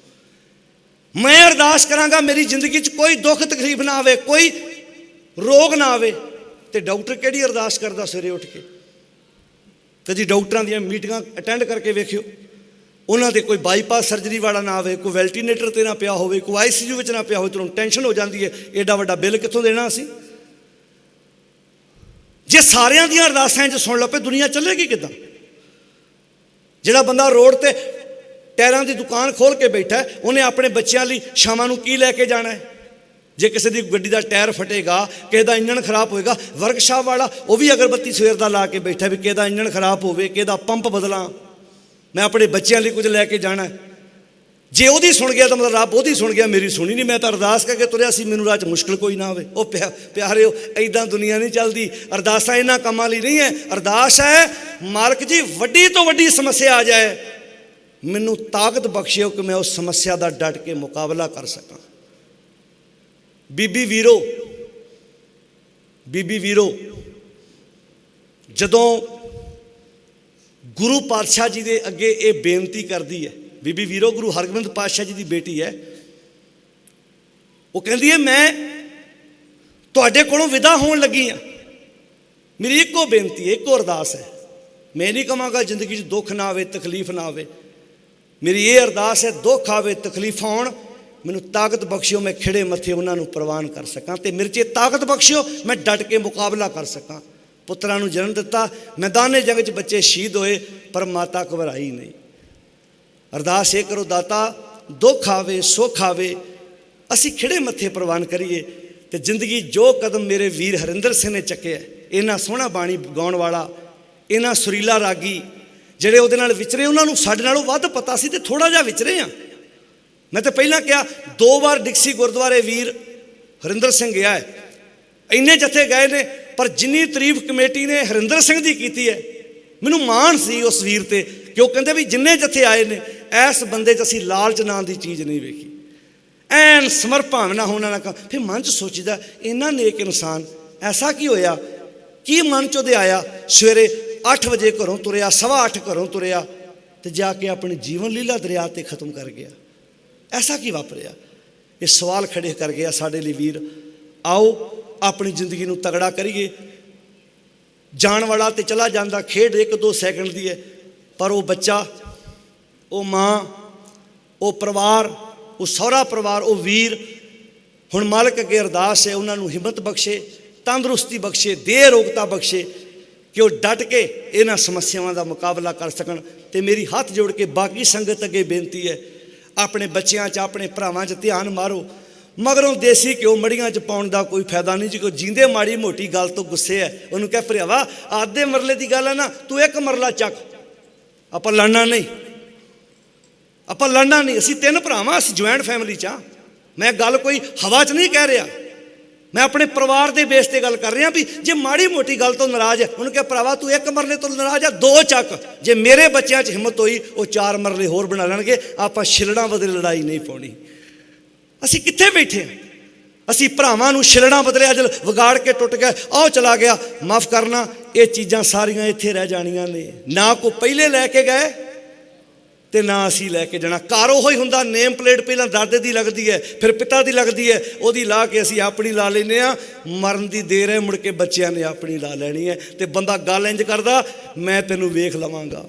ਮੈਂ ਅਰਦਾਸ ਕਰਾਂਗਾ ਮੇਰੀ ਜ਼ਿੰਦਗੀ 'ਚ ਕੋਈ ਦੁੱਖ ਤਕਲੀਫ ਨਾ ਆਵੇ, ਕੋਈ ਰੋਗ ਨਾ ਆਵੇ। ਤੇ ਡਾਕਟਰ ਕਿਹੜੀ ਅਰਦਾਸ ਕਰਦਾ ਸਵੇਰੇ ਉੱਠ ਕੇ? ਕਦੀ ਡਾਕਟਰਾਂ ਦੀਆਂ ਮੀਟਿੰਗਾਂ ਅਟੈਂਡ ਕਰਕੇ ਵੇਖਿਓ, ਉਹਨਾਂ ਦੇ ਕੋਈ ਬਾਈਪਾਸ ਸਰਜਰੀ ਵਾਲਾ ਨਾ ਆਵੇ, ਕੋਈ ਵੈਂਟੀਲੇਟਰ 'ਤੇ ਨਾ ਪਿਆ ਹੋਵੇ, ਕੋਈ ICU ਵਿੱਚ ਨਾ ਪਿਆ ਹੋਵੇ। ਤੁਹਾਨੂੰ ਟੈਨਸ਼ਨ ਹੋ ਜਾਂਦੀ ਹੈ, ਐਡਾ ਵੱਡਾ ਬਿੱਲ ਕਿੱਥੋਂ ਦੇਣਾ ਅਸੀਂ? ਜੇ ਸਾਰਿਆਂ ਦੀਆਂ ਅਰਦਾਸਾਂ 'ਚ ਸੁਣ ਲਓ ਪਏ, ਦੁਨੀਆ ਚੱਲੇਗੀ ਕਿੱਦਾਂ? ਜਿਹੜਾ ਬੰਦਾ ਰੋਡ 'ਤੇ ਟਾਇਰਾਂ ਦੀ ਦੁਕਾਨ ਖੋਲ੍ਹ ਕੇ ਬੈਠਾ, ਉਹਨੇ ਆਪਣੇ ਬੱਚਿਆਂ ਲਈ ਸ਼ਾਮਾਂ ਨੂੰ ਕੀ ਲੈ ਕੇ ਜਾਣਾ ਹੈ? ਜੇ ਕਿਸੇ ਦੀ ਗੱਡੀ ਦਾ ਟਾਇਰ ਫਟੇਗਾ, ਕਿਸੇ ਦਾ ਇੰਜਣ ਖਰਾਬ ਹੋਏਗਾ, ਵਰਕਸ਼ਾਪ ਵਾਲਾ ਉਹ ਵੀ ਅਗਰਬੱਤੀ ਸਵੇਰ ਦਾ ਲਾ ਕੇ ਬੈਠਾ ਵੀ ਕਿਸੇ ਦਾ ਇੰਜਣ ਖਰਾਬ ਹੋਵੇ, ਕਿਸੇ ਦਾ ਪੰਪ ਬਦਲਾਂ, ਮੈਂ ਆਪਣੇ ਬੱਚਿਆਂ ਲਈ ਕੁਝ ਲੈ ਕੇ ਜਾਣਾ। ਜੇ ਉਹਦੀ ਸੁਣ ਗਿਆ ਤਾਂ ਮਤਲਬ ਰੱਬ ਉਹਦੀ ਸੁਣ ਗਿਆ, ਮੇਰੀ ਸੁਣੀ ਨਹੀਂ। ਮੈਂ ਤਾਂ ਅਰਦਾਸ ਕਰਕੇ ਤੁਰਿਆ ਸੀ, ਮੈਨੂੰ ਰਾਹ 'ਚ ਮੁਸ਼ਕਿਲ ਕੋਈ ਨਾ ਆਵੇ। ਉਹ ਪਿਆਰਿਓ, ਇੱਦਾਂ ਦੁਨੀਆ ਨਹੀਂ ਚੱਲਦੀ। ਅਰਦਾਸਾਂ ਇਹਨਾਂ ਕੰਮਾਂ ਲਈ ਨਹੀਂ ਹੈ। ਅਰਦਾਸ ਹੈ, ਮਾਲਕ ਜੀ, ਵੱਡੀ ਤੋਂ ਵੱਡੀ ਸਮੱਸਿਆ ਆ ਜਾਏ, ਮੈਨੂੰ ਤਾਕਤ ਬਖਸ਼ਿਓ ਕਿ ਮੈਂ ਉਸ ਸਮੱਸਿਆ ਦਾ ਡਟ ਕੇ ਮੁਕਾਬਲਾ ਕਰ ਸਕਾਂ। ਬੀਬੀ ਵੀਰੋ, ਜਦੋਂ ਗੁਰੂ ਪਾਤਸ਼ਾਹ ਜੀ ਦੇ ਅੱਗੇ ਇਹ ਬੇਨਤੀ ਕਰਦੀ ਹੈ, ਬੀਬੀ ਵੀਰੋ ਗੁਰੂ ਹਰਗੋਬਿੰਦ ਪਾਤਸ਼ਾਹ ਜੀ ਦੀ ਬੇਟੀ ਹੈ, ਉਹ ਕਹਿੰਦੀ ਹੈ ਮੈਂ ਤੁਹਾਡੇ ਕੋਲੋਂ ਵਿਦਾ ਹੋਣ ਲੱਗੀ ਹਾਂ, ਮੇਰੀ ਇੱਕੋ ਬੇਨਤੀ ਹੈ, ਇੱਕੋ ਅਰਦਾਸ ਹੈ। ਮੈਂ ਨਹੀਂ ਕਹਾਂਗਾ ਜ਼ਿੰਦਗੀ 'ਚ ਦੁੱਖ ਨਾ ਆਵੇ, ਤਕਲੀਫ ਨਾ ਆਵੇ। ਮੇਰੀ ਇਹ ਅਰਦਾਸ ਹੈ, ਦੁੱਖ ਆਵੇ, ਤਕਲੀਫ ਆਉਣ, ਮੈਨੂੰ ਤਾਕਤ ਬਖਸ਼ਿਓ, ਮੈਂ ਖਿੜੇ ਮੱਥੇ ਉਹਨਾਂ ਨੂੰ ਪ੍ਰਵਾਨ ਕਰ ਸਕਾਂ। ਤੇ ਮੇਰੇ 'ਚ ਤਾਕਤ ਬਖਸ਼ਿਓ, ਮੈਂ ਡਟ ਕੇ ਮੁਕਾਬਲਾ ਕਰ ਸਕਾਂ। ਪੁੱਤਰਾਂ ਨੂੰ ਜਨਮ ਦਿੱਤਾ, ਮੈਦਾਨੇ ਜੰਗ 'ਚ ਬੱਚੇ ਸ਼ਹੀਦ ਹੋਏ, ਪਰ ਮਾਤਾ ਘਬਰਾਈ ਨਹੀਂ। ਅਰਦਾਸ ਇਹ ਕਰੋ, ਦਾਤਾ, ਦੁੱਖ ਆਵੇ, ਸੁੱਖ ਆਵੇ, ਅਸੀਂ ਖਿੜੇ ਮੱਥੇ ਪ੍ਰਵਾਨ ਕਰੀਏ। ਤੇ ਜ਼ਿੰਦਗੀ ਜੋ ਕਦਮ ਮੇਰੇ ਵੀਰ ਹਰਿੰਦਰ ਸਿੰਘ ਨੇ ਚੱਕਿਆ, ਇਹਨਾਂ ਸੋਹਣਾ ਬਾਣੀ ਗਾਉਣ ਵਾਲਾ, ਇਹਨਾਂ ਸੁਰੀਲਾ ਰਾਗੀ ਜਿਹੜੇ ਉਹਦੇ ਨਾਲ ਵਿਚਰੇ, ਉਹਨਾਂ ਨੂੰ ਸਾਡੇ ਨਾਲੋਂ ਵੱਧ ਪਤਾ ਸੀ ਤੇ ਥੋੜ੍ਹਾ ਜਿਹਾ ਵਿਚਰੇ ਆ। ਮੈਂ ਤਾਂ ਪਹਿਲਾਂ ਕਿਹਾ, 2 ਵਾਰ ਡਿਕਸੀ ਗੁਰਦੁਆਰੇ ਵੀਰ ਹਰਿੰਦਰ ਸਿੰਘ ਗਿਆ ਹੈ, ਇੰਨੇ ਜਥੇ ਗਏ ਨੇ, ਪਰ ਜਿੰਨੀ ਤਾਰੀਫ ਕਮੇਟੀ ਨੇ ਹਰਿੰਦਰ ਸਿੰਘ ਦੀ ਕੀਤੀ ਹੈ, ਮੈਨੂੰ ਮਾਣ ਸੀ ਉਸ ਵੀਰ 'ਤੇ, ਕਿ ਉਹ ਕਹਿੰਦੇ ਵੀ ਜਿੰਨੇ ਜਥੇ ਆਏ ਨੇ, ਇਸ ਬੰਦੇ 'ਚ ਅਸੀਂ ਲਾਲਚ ਨਾਂ ਦੀ ਚੀਜ਼ ਨਹੀਂ ਵੇਖੀ। ਐਨ ਸਮਰਪਾਵਨਾ ਹੋਣਾ ਨਾ ਕੰਮ। ਫਿਰ ਮਨ 'ਚ ਸੋਚੀਦਾ ਇੰਨਾ ਨੇਕ ਇਨਸਾਨ, ਐਸਾ ਕੀ ਹੋਇਆ, ਕੀ ਮਨ 'ਚ ਉਹਦੇ ਆਇਆ? ਸਵੇਰੇ 8 ਵਜੇ ਘਰੋਂ ਤੁਰਿਆ, 8:15 ਘਰੋਂ ਤੁਰਿਆ ਤੇ ਜਾ ਕੇ ਆਪਣੀ ਜੀਵਨ ਲੀਲਾ ਦਰਿਆ 'ਤੇ ਖਤਮ ਕਰ ਗਿਆ। ਐਸਾ ਕੀ ਵਾਪਰਿਆ? ਇਹ ਸਵਾਲ ਖੜੇ ਕਰ ਗਿਆ ਸਾਡੇ ਲਈ ਵੀਰ। ਆਓ ਆਪਣੀ ਜ਼ਿੰਦਗੀ ਨੂੰ ਤਗੜਾ ਕਰੀਏ। ਜਾਣ ਵਾਲਾ ਤੇ ਚਲਾ ਜਾਂਦਾ, ਖੇਡ 1-2 ਸੈਕਿੰਡ ਦੀ ਹੈ, ਪਰ ਉਹ ਬੱਚਾ, ਉਹ ਮਾਂ, ਉਹ ਪਰਿਵਾਰ, ਉਹ ਸਹੁਰਾ ਪਰਿਵਾਰ, ਉਹ ਵੀਰ, ਹੁਣ ਮਾਲਕ ਅੱਗੇ ਅਰਦਾਸ ਹੈ ਉਹਨਾਂ ਨੂੰ ਹਿੰਮਤ ਬਖਸ਼ੇ, ਤੰਦਰੁਸਤੀ ਬਖਸ਼ੇ, ਦੇਹ ਰੋਗਤਾ ਬਖਸ਼ੇ ਕਿ ਉਹ ਡਟ ਕੇ ਇਹਨਾਂ ਸਮੱਸਿਆਵਾਂ ਦਾ ਮੁਕਾਬਲਾ ਕਰ ਸਕਣ। ਤੇ ਮੇਰੀ ਹੱਥ ਜੋੜ ਕੇ ਬਾਕੀ ਸੰਗਤ ਅੱਗੇ ਬੇਨਤੀ ਹੈ, ਆਪਣੇ ਬੱਚਿਆਂ 'ਚ, ਆਪਣੇ ਭਰਾਵਾਂ 'ਚ ਧਿਆਨ ਮਾਰੋ। ਮਗਰੋਂ ਦੇਸੀ ਘਿਓ ਮੜੀਆਂ 'ਚ ਪਾਉਣ ਦਾ ਕੋਈ ਫਾਇਦਾ ਨਹੀਂ। ਜੇ ਕੋਈ ਜੀਂਦੇ ਮਾੜੀ ਮੋਟੀ ਗੱਲ ਤੋਂ ਗੁੱਸੇ ਹੈ, ਉਹਨੂੰ ਕਹਿ ਭਰਾਵਾ ਆਧੇ ਮਰਲੇ ਦੀ ਗੱਲ ਹੈ ਨਾ, ਤੂੰ 1 ਮਰਲਾ ਚੱਕ, ਆਪਾਂ ਲੜਨਾ ਨਹੀਂ, ਆਪਾਂ ਲੜਨਾ ਨਹੀਂ। ਅਸੀਂ 3 ਭਰਾਵਾਂ, ਅਸੀਂ ਜੁਆਇੰਟ ਫੈਮਿਲੀ 'ਚ ਹਾਂ। ਮੈਂ ਗੱਲ ਕੋਈ ਹਵਾ 'ਚ ਨਹੀਂ ਕਹਿ ਰਿਹਾ, ਮੈਂ ਆਪਣੇ ਪਰਿਵਾਰ ਦੇ ਬੇਸ 'ਤੇ ਗੱਲ ਕਰ ਰਿਹਾ ਵੀ ਜੇ ਮਾੜੀ ਮੋਟੀ ਗੱਲ ਤੋਂ ਨਾਰਾਜ਼ ਹੈ, ਉਹਨੂੰ ਕਹਿ ਭਰਾਵਾ ਤੂੰ 1 ਮਰਲੇ ਤੋਂ ਨਾਰਾਜ਼ ਹੈ, 2 ਚੱਕ। ਜੇ ਮੇਰੇ ਬੱਚਿਆਂ 'ਚ ਹਿੰਮਤ ਹੋਈ ਉਹ 4 ਮਰਲੇ ਹੋਰ ਬਣਾ ਲੈਣਗੇ। ਆਪਾਂ ਛਿਲੜਾਂ ਬਦਲੇ ਲੜਾਈ ਨਹੀਂ ਪਾਉਣੀ। ਅਸੀਂ ਕਿੱਥੇ ਬੈਠੇ ਹਾਂ? ਅਸੀਂ ਭਰਾਵਾਂ ਨੂੰ ਛਿਲੜਾਂ ਬਦਲੇ ਅੱਜ ਵਿਗਾੜ ਕੇ ਟੁੱਟ ਗਿਆ, ਆਹ ਚਲਾ ਗਿਆ। ਮਾਫ ਕਰਨਾ, ਇਹ ਚੀਜ਼ਾਂ ਸਾਰੀਆਂ ਇੱਥੇ ਰਹਿ ਜਾਣੀਆਂ ਨੇ। ਨਾ ਕੋਈ ਪਹਿਲੇ ਲੈ ਕੇ ਗਏ ਤੇ ਨਾ ਅਸੀਂ ਲੈ ਕੇ ਜਾਣਾ। ਘਰ ਉਹੋ ਹੀ ਹੁੰਦਾ, ਨੇਮ ਪਲੇਟ ਪਹਿਲਾਂ ਦਾਦੇ ਦੀ ਲੱਗਦੀ ਹੈ, ਫਿਰ ਪਿਤਾ ਦੀ ਲੱਗਦੀ ਹੈ, ਉਹਦੀ ਲਾ ਕੇ ਅਸੀਂ ਆਪਣੀ ਲਾ ਲੈਂਦੇ ਹਾਂ। ਮਰਨ ਦੀ ਦੇਰ ਹੈ, ਮੁੜ ਕੇ ਬੱਚਿਆਂ ਨੇ ਆਪਣੀ ਲਾ ਲੈਣੀ ਹੈ। ਤੇ ਬੰਦਾ ਗੱਲ ਇੰਜ ਕਰਦਾ, ਮੈਂ ਤੈਨੂੰ ਵੇਖ ਲਵਾਂਗਾ,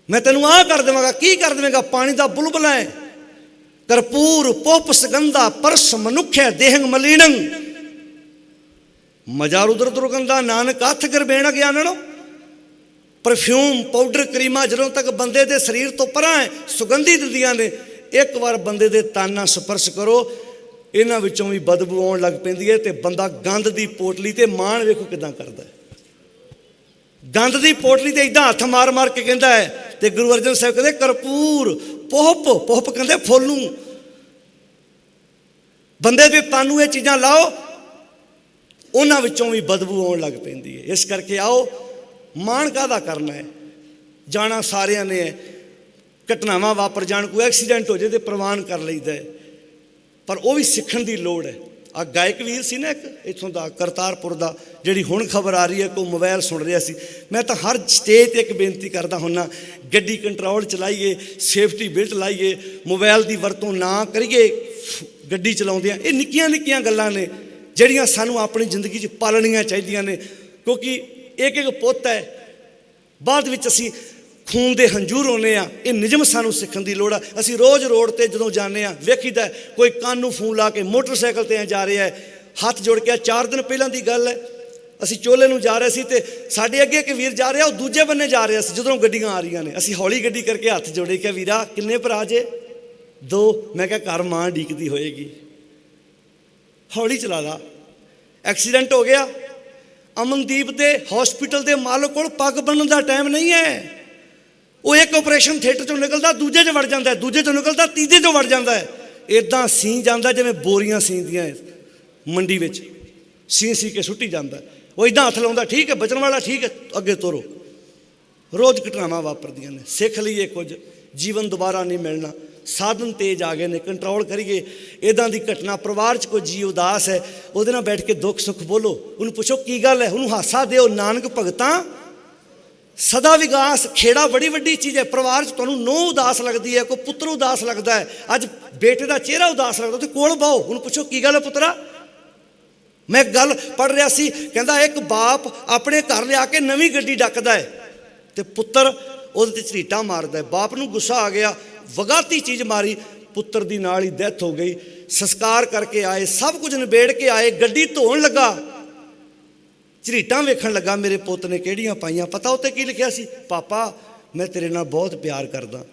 ਮੈਂ ਤੈਨੂੰ ਆਹ ਕਰ ਦੇਵਾਂਗਾ। ਕੀ ਕਰ ਦੇਵੇਂਗਾ? ਪਾਣੀ ਦਾ ਬੁਲਬੁਲਾ ਹੈ। ਕਰਪੂਰ ਪੁੱਪ ਸੁਗੰਧਾ ਪਰਸ ਮਨੁੱਖੈ ਦੇਹੰ ਮਲੀਨੰ ਮਜਾ ਰੁਦਰ ਦੁਰਗੰਧਾ ਨਾਨਕ ਹੱਥ ਗਰਬੇਣ ਗਿਆਨਣੋ। ਪਰਫਿਊਮ, ਪਾਊਡਰ, ਕਰੀਮਾਂ ਜਦੋਂ ਤੱਕ ਬੰਦੇ ਦੇ ਸਰੀਰ ਤੋਂ ਪਰਾਂ ਹੈ, ਸੁਗੰਧੀ ਦਿੰਦੀਆਂ ਨੇ। ਇੱਕ ਵਾਰ ਬੰਦੇ ਦੇ ਤਨ ਨਾਲ ਸਪਰਸ਼ ਕਰੋ, ਇਹਨਾਂ ਵਿੱਚੋਂ ਵੀ ਬਦਬੂ ਆਉਣ ਲੱਗ ਪੈਂਦੀ ਹੈ ਤੇ ਬੰਦਾ ਗੰਧ ਦੀ ਪੋਟਲੀ ਤੇ ਮਾਣ ਵੇਖੋ ਕਿਦਾਂ ਕਰਦਾ। ਗੰਧ ਦੀ ਪੋਟਲੀ ਤੇ ਇਦਾਂ ਹੱਥ ਮਾਰ ਮਾਰ ਕੇ ਕਹਿੰਦਾ ਹੈ। ਤੇ ਗੁਰੂ ਅਰਜਨ ਸਾਹਿਬ ਕਹਿੰਦੇ ਕਰਪੂਰ ਪੁਹਪ, ਪੁਹਪ ਕਹਿੰਦੇ ਫੁੱਲ ਨੂੰ। ਬੰਦੇ ਦੇ ਤਨ ਨੂੰ ਇਹ ਚੀਜ਼ਾਂ ਲਾਓ, ਉਹਨਾਂ ਵਿੱਚੋਂ ਵੀ ਬਦਬੂ ਆਉਣ ਲੱਗ ਪੈਂਦੀ ਹੈ। ਇਸ ਕਰਕੇ ਆਓ, ਮਾਣ ਕਾਹਦਾ ਕਰਨਾ ਹੈ? ਜਾਣਾ ਸਾਰਿਆਂ ਨੇ ਹੈ। ਘਟਨਾਵਾਂ ਵਾਪਰ ਜਾਣ, ਕੋਈ ਐਕਸੀਡੈਂਟ ਹੋ ਜਾਏ ਤੇ ਪ੍ਰਵਾਨ ਕਰ ਲਈਦਾ ਹੈ, ਪਰ ਉਹ ਵੀ ਸਿੱਖਣ ਦੀ ਲੋੜ ਹੈ। ਆ ਗਾਇਕ ਵੀਰ ਸੀ ਨਾ ਇੱਕ ਇੱਥੋਂ ਦਾ, ਕਰਤਾਰਪੁਰ ਦਾ, ਜਿਹੜੀ ਹੁਣ ਖਬਰ ਆ ਰਹੀ ਹੈ, ਕੋਈ ਮੋਬਾਈਲ ਸੁਣ ਰਿਹਾ ਸੀ। ਮੈਂ ਤਾਂ ਹਰ ਸਟੇਜ 'ਤੇ ਇੱਕ ਬੇਨਤੀ ਕਰਦਾ ਹੁੰਦਾ, ਗੱਡੀ ਕੰਟਰੋਲ ਚਲਾਈਏ, ਸੇਫਟੀ ਬੈਲਟ ਲਾਈਏ, ਮੋਬਾਈਲ ਦੀ ਵਰਤੋਂ ਨਾ ਕਰੀਏ ਗੱਡੀ ਚਲਾਉਂਦਿਆਂ। ਇਹ ਨਿੱਕੀਆਂ ਨਿੱਕੀਆਂ ਗੱਲਾਂ ਨੇ ਜਿਹੜੀਆਂ ਸਾਨੂੰ ਆਪਣੀ ਜ਼ਿੰਦਗੀ 'ਚ ਪਾਲਣੀਆਂ ਚਾਹੀਦੀਆਂ ਨੇ, ਕਿਉਂਕਿ ਇੱਕ ਇੱਕ ਪੁੱਤ ਹੈ, ਬਾਅਦ ਵਿੱਚ ਅਸੀਂ ਖੂਨ ਦੇ ਹੰਝੂ ਰੋਨੇ ਆ। ਇਹ ਨਿਯਮ ਸਾਨੂੰ ਸਿੱਖਣ ਦੀ ਲੋੜ ਆ। ਅਸੀਂ ਰੋਜ਼ ਰੋਡ ਤੇ ਜਦੋਂ ਜਾਂਦੇ ਆ ਵੇਖੀਦਾ ਕੋਈ ਕੰਨ ਨੂੰ ਫੋਨ ਲਾ ਕੇ ਮੋਟਰਸਾਈਕਲ ਤੇ ਜਾ ਰਿਹਾ ਹੈ, ਹੱਥ ਜੋੜ ਕੇ। 4 ਦਿਨ ਪਹਿਲਾਂ ਦੀ ਗੱਲ ਹੈ, ਅਸੀਂ ਚੋਲੇ ਨੂੰ ਜਾ ਰਹੇ ਸੀ ਤੇ ਸਾਡੇ ਅੱਗੇ ਇੱਕ ਵੀਰ ਜਾ ਰਿਹਾ, ਉਹ ਦੂਜੇ ਬੰਨੇ ਜਾ ਰਿਹਾ ਸੀ ਜਦੋਂ ਗੱਡੀਆਂ ਆ ਰਹੀਆਂ ਨੇ। ਅਸੀਂ ਹੌਲੀ ਗੱਡੀ ਕਰਕੇ ਹੱਥ ਜੋੜੇ, ਕਿਹਾ ਵੀਰਾ ਕਿੰਨੇ ਭਰਾ ਜੇ? 2। ਮੈਂ ਕਿਹਾ ਘਰ ਮਾਂ ਡੀਕਦੀ ਹੋਏਗੀ, ਹੌਲੀ ਚਲਾ ਲਾ। ਐਕਸੀਡੈਂਟ ਹੋ ਗਿਆ। ਅਮਨਦੀਪ ਦੇ ਹਸਪੀਟਲ ਦੇ ਮਾਲਕ ਕੋਲ ਪੱਗ ਬੰਨ੍ਹਣ ਦਾ ਟਾਈਮ ਨਹੀਂ ਹੈ। ਉਹ ਇੱਕ ਆਪਰੇਸ਼ਨ ਥੀਏਟਰ 'ਚੋਂ ਨਿਕਲਦਾ, ਦੂਜੇ 'ਚ ਵੜ ਜਾਂਦਾ, ਦੂਜੇ 'ਚੋਂ ਨਿਕਲਦਾ, ਤੀਜੇ 'ਚੋਂ ਵੜ ਜਾਂਦਾ ਹੈ। ਇੱਦਾਂ ਸੀ ਜਾਂਦਾ ਜਿਵੇਂ ਬੋਰੀਆਂ ਸੀਂਦੀਆਂ ਮੰਡੀ ਵਿੱਚ, ਸੀ ਕੇ ਸੁੱਟੀ ਜਾਂਦਾ। ਉਹ ਇੱਦਾਂ ਹੱਥ ਲਾਉਂਦਾ, ਠੀਕ ਹੈ ਬਚਣ ਵਾਲਾ, ਠੀਕ ਹੈ ਅੱਗੇ ਤੋਰੋ। ਰੋਜ਼ ਘਟਨਾਵਾਂ ਵਾਪਰਦੀਆਂ ਨੇ। ਸਿੱਖ ਲਈਏ ਕੁਝ, ਜੀਵਨ ਦੁਬਾਰਾ ਨਹੀਂ ਮਿਲਣਾ। ਸਾਧਨ ਤੇਜ਼ ਆ ਗਏ ਨੇ, ਕੰਟਰੋਲ ਕਰੀਏ। ਇੱਦਾਂ ਦੀ ਘਟਨਾ, ਪਰਿਵਾਰ 'ਚ ਕੋਈ ਜੀ ਉਦਾਸ ਹੈ, ਉਹਦੇ ਨਾਲ ਬੈਠ ਕੇ ਦੁੱਖ ਸੁੱਖ ਬੋਲੋ, ਉਹਨੂੰ ਪੁੱਛੋ ਕੀ ਗੱਲ ਹੈ, ਉਹਨੂੰ ਹਾਸਾ ਦਿਓ। ਨਾਨਕ ਭਗਤਾਂ ਸਦਾ ਵਿਗਾਸ। ਖੇੜਾ ਬੜੀ ਵੱਡੀ ਚੀਜ਼ ਹੈ। ਪਰਿਵਾਰ 'ਚ ਤੁਹਾਨੂੰ ਨੂੰਹ ਉਦਾਸ ਲੱਗਦੀ ਹੈ, ਕੋਈ ਪੁੱਤਰ ਉਦਾਸ ਲੱਗਦਾ ਹੈ, ਅੱਜ ਬੇਟੇ ਦਾ ਚਿਹਰਾ ਉਦਾਸ ਲੱਗਦਾ, ਤੇ ਕੋਲ ਬਾਓ, ਉਹਨੂੰ ਪੁੱਛੋ ਕੀ ਗੱਲ ਹੈ ਪੁੱਤਰਾ। ਮੈਂ ਗੱਲ ਪੜ੍ਹ ਰਿਹਾ ਸੀ, ਕਹਿੰਦਾ ਇੱਕ ਬਾਪ ਆਪਣੇ ਘਰ ਲਿਆ ਕੇ ਨਵੀਂ ਗੱਡੀ ਡੱਕਦਾ ਹੈ ਤੇ ਪੁੱਤਰ ਉਹਦੇ 'ਤੇ ਝਰੀਟਾਂ ਮਾਰਦਾ ਹੈ। ਬਾਪ ਨੂੰ ਗੁੱਸਾ ਆ ਗਿਆ, ਵਗਾਤੀ ਚੀਜ਼ ਮਾਰੀ, ਪੁੱਤਰ ਦੀ ਨਾਲ ਹੀ ਡੈਥ ਹੋ ਗਈ। ਸੰਸਕਾਰ ਕਰਕੇ ਆਏ, ਸਭ ਕੁਝ ਨਿਬੇੜ ਕੇ ਆਏ, ਗੱਡੀ ਧੋਣ ਲੱਗਾ, ਝਰੀਟਾਂ ਵੇਖਣ ਲੱਗਾ, ਮੇਰੇ ਪੁੱਤ ਨੇ ਕਿਹੜੀਆਂ ਪਾਈਆਂ। ਪਤਾ ਉੱਤੇ ਕੀ ਲਿਖਿਆ ਸੀ? ਪਾਪਾ ਮੈਂ ਤੇਰੇ ਨਾਲ ਬਹੁਤ ਪਿਆਰ ਕਰਦਾ।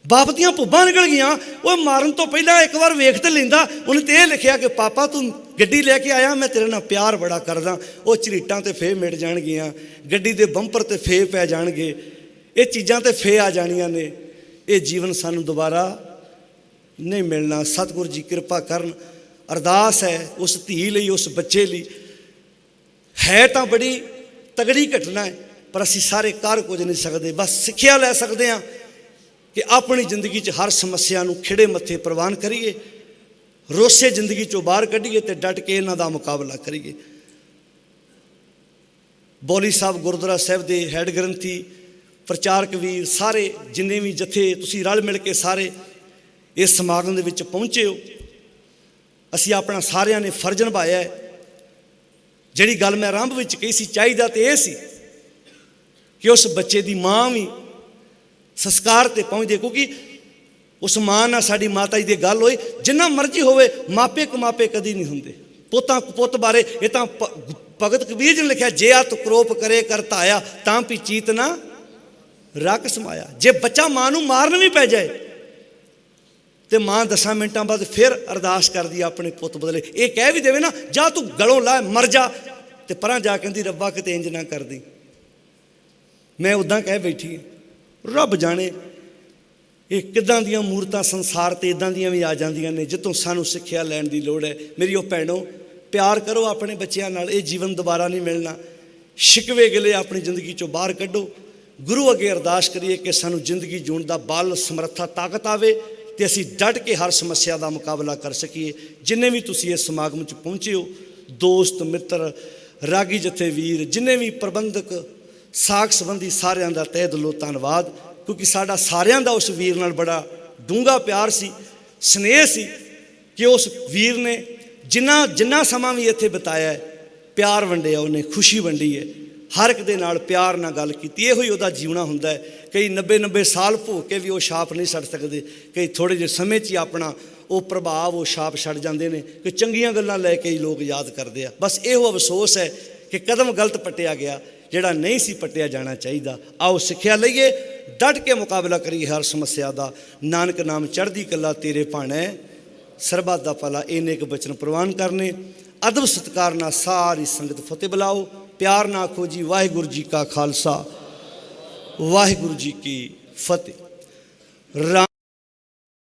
ਬਾਪ ਦੀਆਂ ਭੁੱਬਾਂ ਨਿਕਲ ਗਈਆਂ। ਉਹ ਮਾਰਨ ਤੋਂ ਪਹਿਲਾਂ ਇੱਕ ਵਾਰ ਵੇਖ ਤੇ ਲੈਂਦਾ। ਉਹਨੇ ਤੇ ਇਹ ਲਿਖਿਆ ਕਿ ਪਾਪਾ ਤੂੰ ਗੱਡੀ ਲੈ ਕੇ ਆਇਆ, ਮੈਂ ਤੇਰੇ ਨਾਲ ਪਿਆਰ ਬੜਾ ਕਰਦਾ। ਉਹ ਝਰੀਟਾਂ ਤੇ ਫੇਰ ਮਿਟ ਜਾਣਗੀਆਂ, ਗੱਡੀ ਦੇ ਬੰਪਰ ਤੇ ਫੇਰ ਪੈ ਜਾਣਗੇ, ਇਹ ਚੀਜ਼ਾਂ ਤੇ ਫੇਰ ਆ ਜਾਣੀਆਂ ਨੇ। ਇਹ ਜੀਵਨ ਸਾਨੂੰ ਦੁਬਾਰਾ ਨਹੀਂ ਮਿਲਣਾ। ਸਤਿਗੁਰੂ ਜੀ ਕਿਰਪਾ ਕਰਨ। ਅਰਦਾਸ ਹੈ ਉਸ ਧੀ ਲਈ, ਉਸ ਬੱਚੇ ਲਈ। ਹੈ ਤਾਂ ਬੜੀ ਤਗੜੀ ਘਟਨਾ ਹੈ, ਪਰ ਅਸੀਂ ਸਾਰੇ ਕਰ ਕੁਝ ਨਹੀਂ ਸਕਦੇ, ਬਸ ਸਿੱਖਿਆ ਲੈ ਸਕਦੇ ਹਾਂ। कि अपनी जिंदगी च हर समस्या नूं खिड़े मत्थे प्रवान करिए, रोसे जिंदगी चों बाहर कढ़ीए ते डट के इन्हां दा मुकाबला करिए। बौली साहब गुरुद्वारा साहब के हैड ग्रंथी, प्रचारक वीर सारे जिन्ने भी जथे तुसीं रल मिल के सारे इस समागम दे विच पहुंचे हो। असीं अपना सारिਆਂ ने फर्ज निभाया है। जिहड़ी गल मैं आरंभ विच कही सी, चाहीदा ते इह सी कि उस बच्चे की माँ भी संस्कार ते पहुँचदे, क्योंकि उस माँ नाल साडी माता जी की गल होई, जिन्ना मर्जी होवे मापे कमापे कदी नहीं हुंदे। पोतां पुत बारे ये तां भगत कबीर जी ने लिखा, जे अत क्रोप करे करताया तां भी चीत ना रख समाया। जे बच्चा माँ नूं मारन भी पै जाए तो माँ 10 मिनटां बाद फिर अरदास कर दी अपने पुत बदले। ये कह भी देवे ना, जा तू गलों ला मर जा, तो परां जा कहंदी रब्बा किते इंज ना कर दी, मैं उदां कह बैठी। रब जाने ये किदां दियां मूरतां संसार ते इदां दियां भी आ जांदियां ने जितों सानूं सिੱਖਿਆ लैण दी लोड़ है। मेरी ओ भैणों, प्यार करो अपने बच्चों नाल, ये जीवन दोबारा नहीं मिलना। शिकवे गिले अपनी जिंदगी चों बाहर कड्डो। गुरु अगे अरदास करिए कि सानूं जिंदगी जीण दा बल समर्था ताकत आवे ते असीं डट के हर समस्या का मुकाबला कर सकीए। जिन्ने भी तुसीं इस समागम च पहुँचे हो, दोस्त मित्र रागी जथे वीर, जिन्ने भी प्रबंधक साख संबंधी सारिਆਂ ਦਾ तह दिलों धन्नवाद, क्योंकि साडा सारिਆਂ ਦਾ उस वीर नाल बड़ा डूंगा प्यार सी, स्नेह सी कि उस वीर ने जिन्ना जिन्ना समा भी इत्थे बिताया है, प्यार वंडिया, उन्हें खुशी वंडी है, हर एक दे नाल प्यार नाल गल कीती। इहो ही उहदा जीवना हुंदा है। कई 90-90 साल भोग के भी वो छाप नहीं छड्ड सकते, कई थोड़े जे समय च ही अपना वो प्रभाव वो छाप छड्ड जांदे ने कि चंगियां गल्लां लैके ही लोग याद करते हैं। बस इहो अफसोस है कि कदम गलत पट्टिया गया, जिहड़ा नहीं सी पट्टिया जाना चाहिए। आओ सिੱਖਿਆ लईए, डट के मुकाबला करिए हर समस्या का। नानक नाम चढ़दी कला तेरे भाणे, सरबत दा भला, इन्ने क बचन प्रवान करने। अदब सत्कार नाल सारी संगत फतेह बुलाओ। प्यार ना आखो जी वाहिगुरू जी का खालसा, वाहिगुरू जी की फतेह।